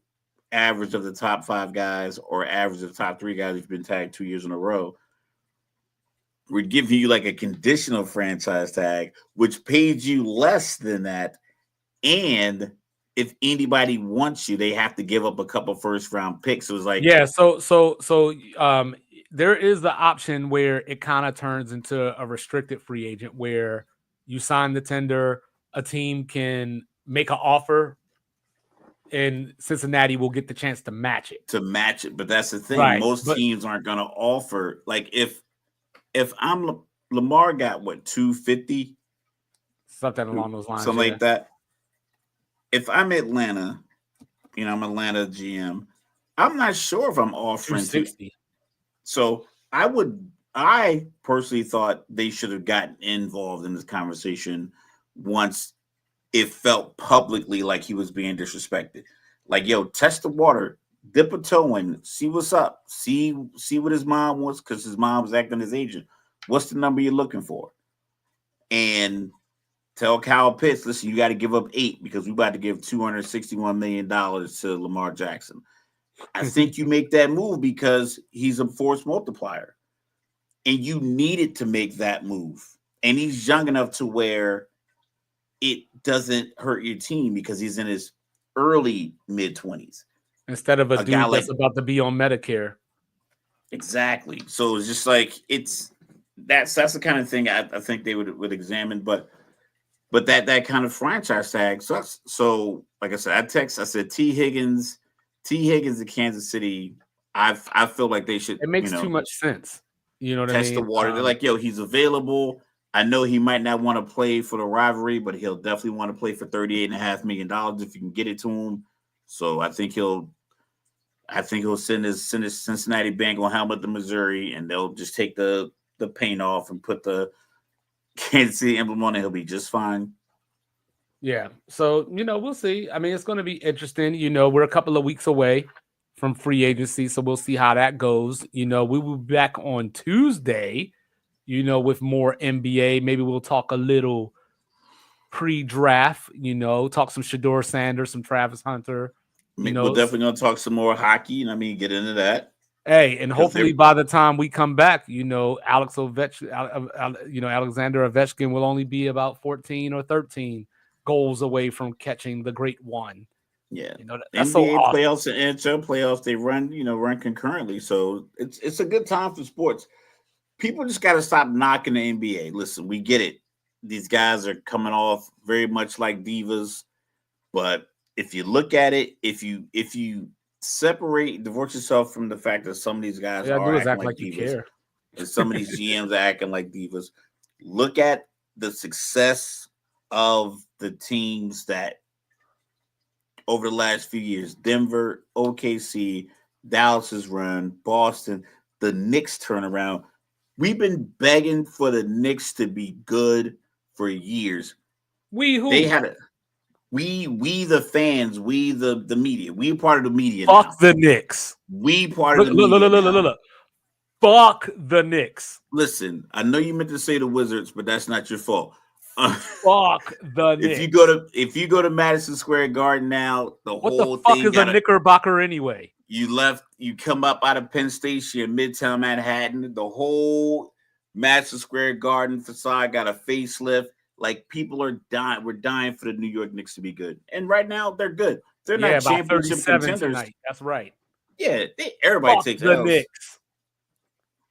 average of the top 5 guys or average of the top 3 guys who've been tagged 2 years in a row, we're giving you like a conditional franchise tag, which paid you less than that. And if anybody wants you, they have to give up a couple first round picks. So it's like, yeah. So there is the option where it kind of turns into a restricted free agent where you sign the tender, a team can make an offer, and Cincinnati will get the chance to match it. But that's the thing. Right. Most teams aren't going to offer. Like if I'm Lamar got what, 250? Something along those lines. Something like that. If I'm Atlanta, I'm Atlanta GM, I'm not sure if I'm offering 260. So I personally thought they should have gotten involved in this conversation once it felt publicly like he was being disrespected. Like, yo, test the water. dip a toe in, see what's up, see what his mom wants, because his mom was acting as agent. What's the number you're looking for? And tell Kyle Pitts, listen, you got to give up 8 because we about to give $261 million to Lamar Jackson. I think you make that move because he's a force multiplier. And you needed to make that move. And he's young enough to where it doesn't hurt your team because he's in his early mid-20s. Instead of a dude that's about to be on Medicare. Exactly. So it's just like that's the kind of thing I think they would examine. But that kind of franchise tag sucks. So like I said, I said T. Higgins to Kansas City. I feel like they should. It makes too much sense. You know what I mean? Test the water. They're like, yo, he's available. I know he might not want to play for the rivalry, but he'll definitely want to play for $38.5 million if you can get it to him. So I think he'll send his Cincinnati Bengal helmet to Missouri, and they'll just take the paint off and put the Kansas City emblem on it. He'll be just fine. Yeah. So, we'll see. I mean, it's going to be interesting. We're a couple of weeks away from free agency, so we'll see how that goes. We will be back on Tuesday, with more NBA. Maybe we'll talk a little pre-draft, talk some Shedeur Sanders, some Travis Hunter. We're definitely going to talk some more hockey, and get into that. Hey, and hopefully by the time we come back, Alexander Ovechkin will only be about 14 or 13 goals away from catching the great one. Yeah, that's NBA so awesome. Playoffs and NHL playoffs, they run concurrently, so it's a good time for sports. People just got to stop knocking the NBA. Listen, we get it; these guys are coming off very much like divas, but if you look at it, if you divorce yourself from the fact that some of these guys are acting like divas, and some of these GMs are acting like divas, look at the success of the teams that over the last few years: Denver, OKC, Dallas's run, Boston, the Knicks turnaround. We've been begging for the Knicks to be good for years. They had it. We the fans, we the media. We part of the media. Fuck the Knicks. We part of the media. Look. Fuck the Knicks. Listen, I know you meant to say the Wizards, but that's not your fault. Fuck the Knicks. If you go to Madison Square Garden now, what the fuck is a Knickerbocker anyway? You come up out of Penn Station in Midtown Manhattan, the whole Madison Square Garden facade got a facelift. Like, people are dying. We're dying for the New York Knicks to be good, and right now they're good. They're not championship contenders. Tonight. That's right. Yeah, everybody takes the L's. Knicks.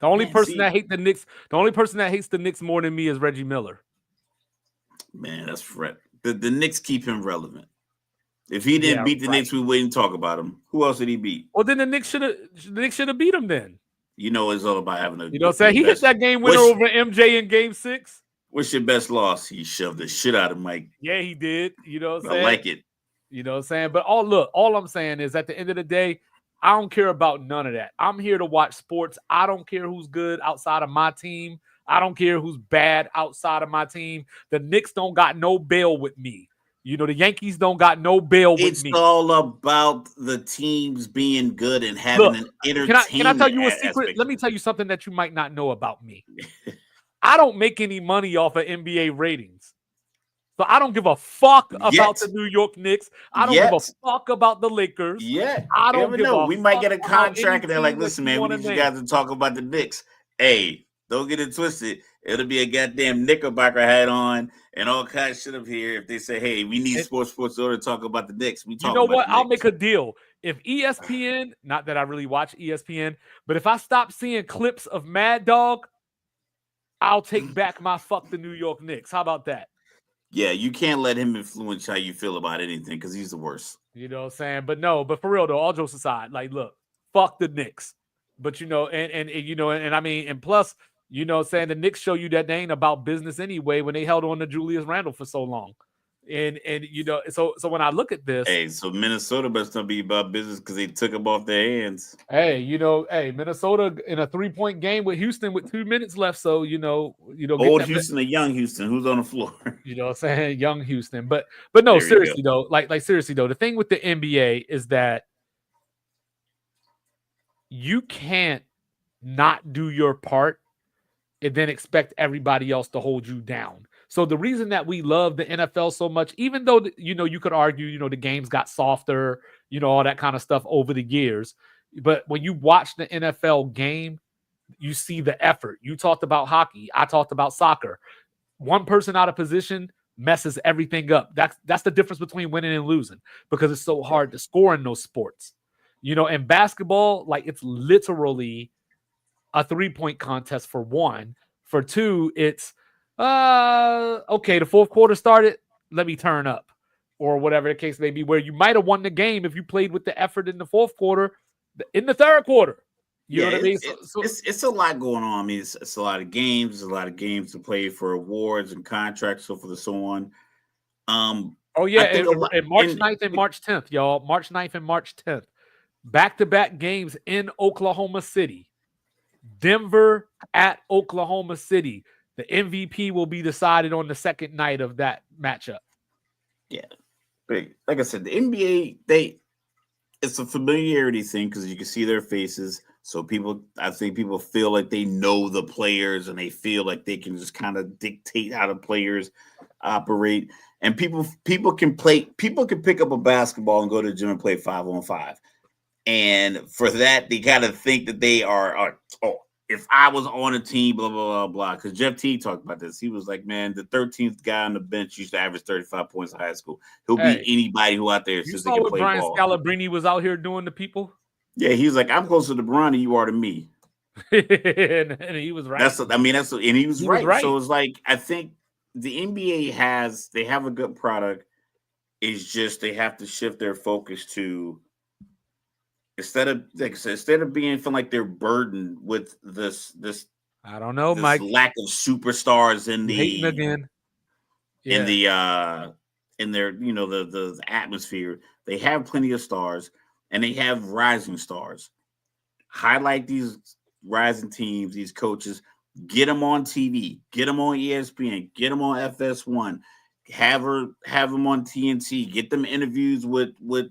The only person that hates the Knicks, the only person that hates the Knicks more than me is Reggie Miller. Man, that's Fred. The Knicks keep him relevant. If he didn't beat the Knicks, we wouldn't talk about him. Who else did he beat? Well, then the Knicks should have beat him then. It's all about having a. You know what I'm saying? He hit that game winner over MJ in Game 6. What's your best loss? He shoved the shit out of Mike. Yeah, he did. You know what I'm saying? I like it. You know what I'm saying? But all I'm saying is at the end of the day, I don't care about none of that. I'm here to watch sports. I don't care who's good outside of my team. I don't care who's bad outside of my team. The Knicks don't got no bail with me. The Yankees don't got no bail with me. It's all about the teams being good and having an entertainment. Can I tell you a secret? Let me tell you something that you might not know about me. I don't make any money off of NBA ratings. So I don't give a fuck about the New York Knicks. I don't give a fuck about the Lakers. Yeah. I don't give a fuck. We might get a contract and they're like, listen, man, we need you guys to talk about the Knicks. Hey, don't get it twisted. It'll be a goddamn Knickerbocker hat on and all kinds of shit up here. If they say, hey, we need sports to talk about the Knicks. We talk about the Knicks. I'll make a deal. If ESPN, not that I really watch ESPN, but if I stop seeing clips of Mad Dog, I'll take back my fuck the New York Knicks. How about that? Yeah, you can't let him influence how you feel about anything because he's the worst. You know what I'm saying? But for real though, all jokes aside, like, look, fuck the Knicks. But and plus, saying the Knicks show you that they ain't about business anyway when they held on to Julius Randle for so long. And so when I look at this, hey, so Minnesota must not be about business because they took them off their hands. Hey, Minnesota in a 3-point game with Houston with 2 minutes left. So old Houston or young Houston, who's on the floor? You know what I'm saying? Young Houston. But no, seriously though, like seriously though, the thing with the NBA is that you can't not do your part and then expect everybody else to hold you down. So the reason that we love the NFL so much, even though, you could argue, the games got softer, all that kind of stuff over the years. But when you watch the NFL game, you see the effort. You talked about hockey. I talked about soccer. One person out of position messes everything up. That's the difference between winning and losing, because it's so hard to score in those sports. In basketball, like, it's literally a 3-point contest for one. For two, it's okay, the fourth quarter started, let me turn up, or whatever the case may be, where you might have won the game if you played with the effort in the fourth quarter, in the third quarter. You know what I mean? It's a lot going on. I mean, it's a lot of games. There's a lot of games to play for awards and contracts, so forth and so on. Oh yeah, and March 9th and March 10th, y'all. March 9th and March 10th. Back-to-back games in Oklahoma City. Denver at Oklahoma City. The MVP will be decided on the second night of that matchup. Yeah. Like I said, the NBA, it's a familiarity thing because you can see their faces. So I think people feel like they know the players and they feel like they can just kind of dictate how the players operate. And people can pick up a basketball and go to the gym and play 5-on-5. And for that, they kind of think that they are if I was on a team, blah, blah, blah, blah. Because Jeff T talked about this. He was like, man, the 13th guy on the bench used to average 35 points in high school. He'll beat anybody who out there. You saw what Brian Scalabrine was out here doing to people? Yeah, he was like, I'm closer to Brian than you are to me. and he was right. And he was right. So it's like, I think the NBA they have a good product. It's just they have to shift their focus to, instead of feeling like they're burdened with this I don't know, Mike, lack of superstars in their the atmosphere. They have plenty of stars and they have rising stars. Highlight these rising teams, these coaches, get them on TV, get them on ESPN, get them on FS1, have them on TNT, get them interviews with the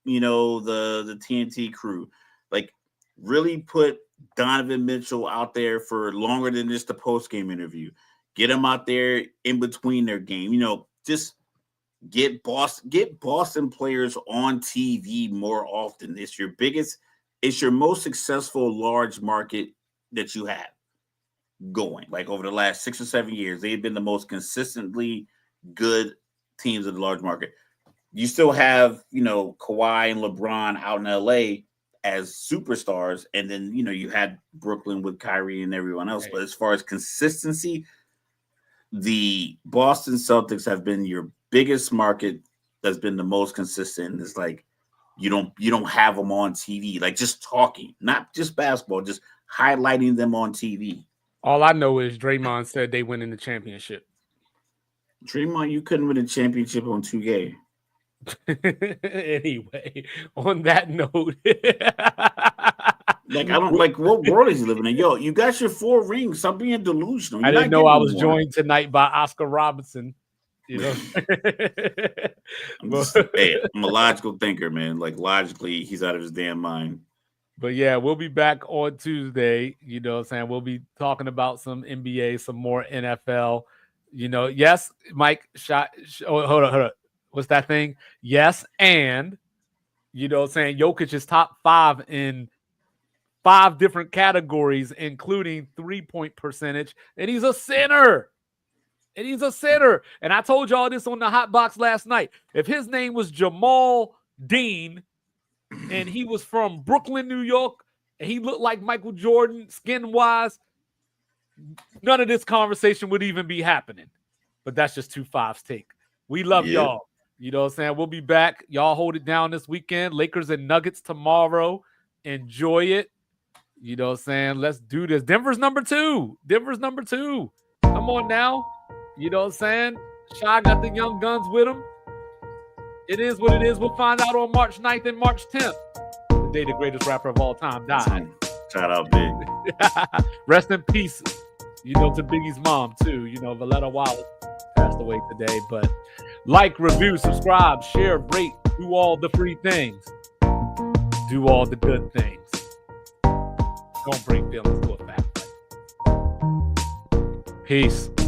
TNT crew. Like, really put Donovan Mitchell out there for longer than just the post-game interview. Get him out there in between their game. Just get Boston players on TV more often. It's your most successful large market that you have going. Like, over the last 6 or 7 years, they've been the most consistently good teams in the large market. You still have, Kawhi and LeBron out in LA as superstars. And then, you had Brooklyn with Kyrie and everyone else. But as far as consistency, the Boston Celtics have been your biggest market that's been the most consistent. It's like, you don't have them on TV, like just talking, not just basketball, just highlighting them on TV. All I know is Draymond said they win in the championship. Draymond, you couldn't win a championship on 2K. Anyway, on that note, I don't like, what world is he living in? Yo, you got your 4 rings. Stop being delusional. I didn't know I was joined tonight by Oscar Robertson. I'm a logical thinker, man. Like, logically, he's out of his damn mind. But yeah, we'll be back on Tuesday. You know what I'm saying? We'll be talking about some NBA, some more NFL. Yes, Mike, hold on. What's that thing? Yes, and saying Jokic is top 5 in 5 different categories, including 3-point percentage, and he's a center. And I told y'all this on the Hot Box last night. If his name was Jamal Dean and he was from Brooklyn, New York, and he looked like Michael Jordan skin-wise, none of this conversation would even be happening. But that's just 2-5's take. We love y'all. You know what I'm saying? We'll be back. Y'all hold it down this weekend. Lakers and Nuggets tomorrow. Enjoy it. You know what I'm saying? Let's do this. Denver's number 2. Come on now. You know what I'm saying? Shy got the young guns with him. It is what it is. We'll find out on March 9th and March 10th. The day the greatest rapper of all time died. Shout out, Big. Rest in peace. To Biggie's mom, too. Valletta Wallace passed away today. But like, review, subscribe, share, rate, do all the free things. Do all the good things. Don't bring feelings to a fact. Peace.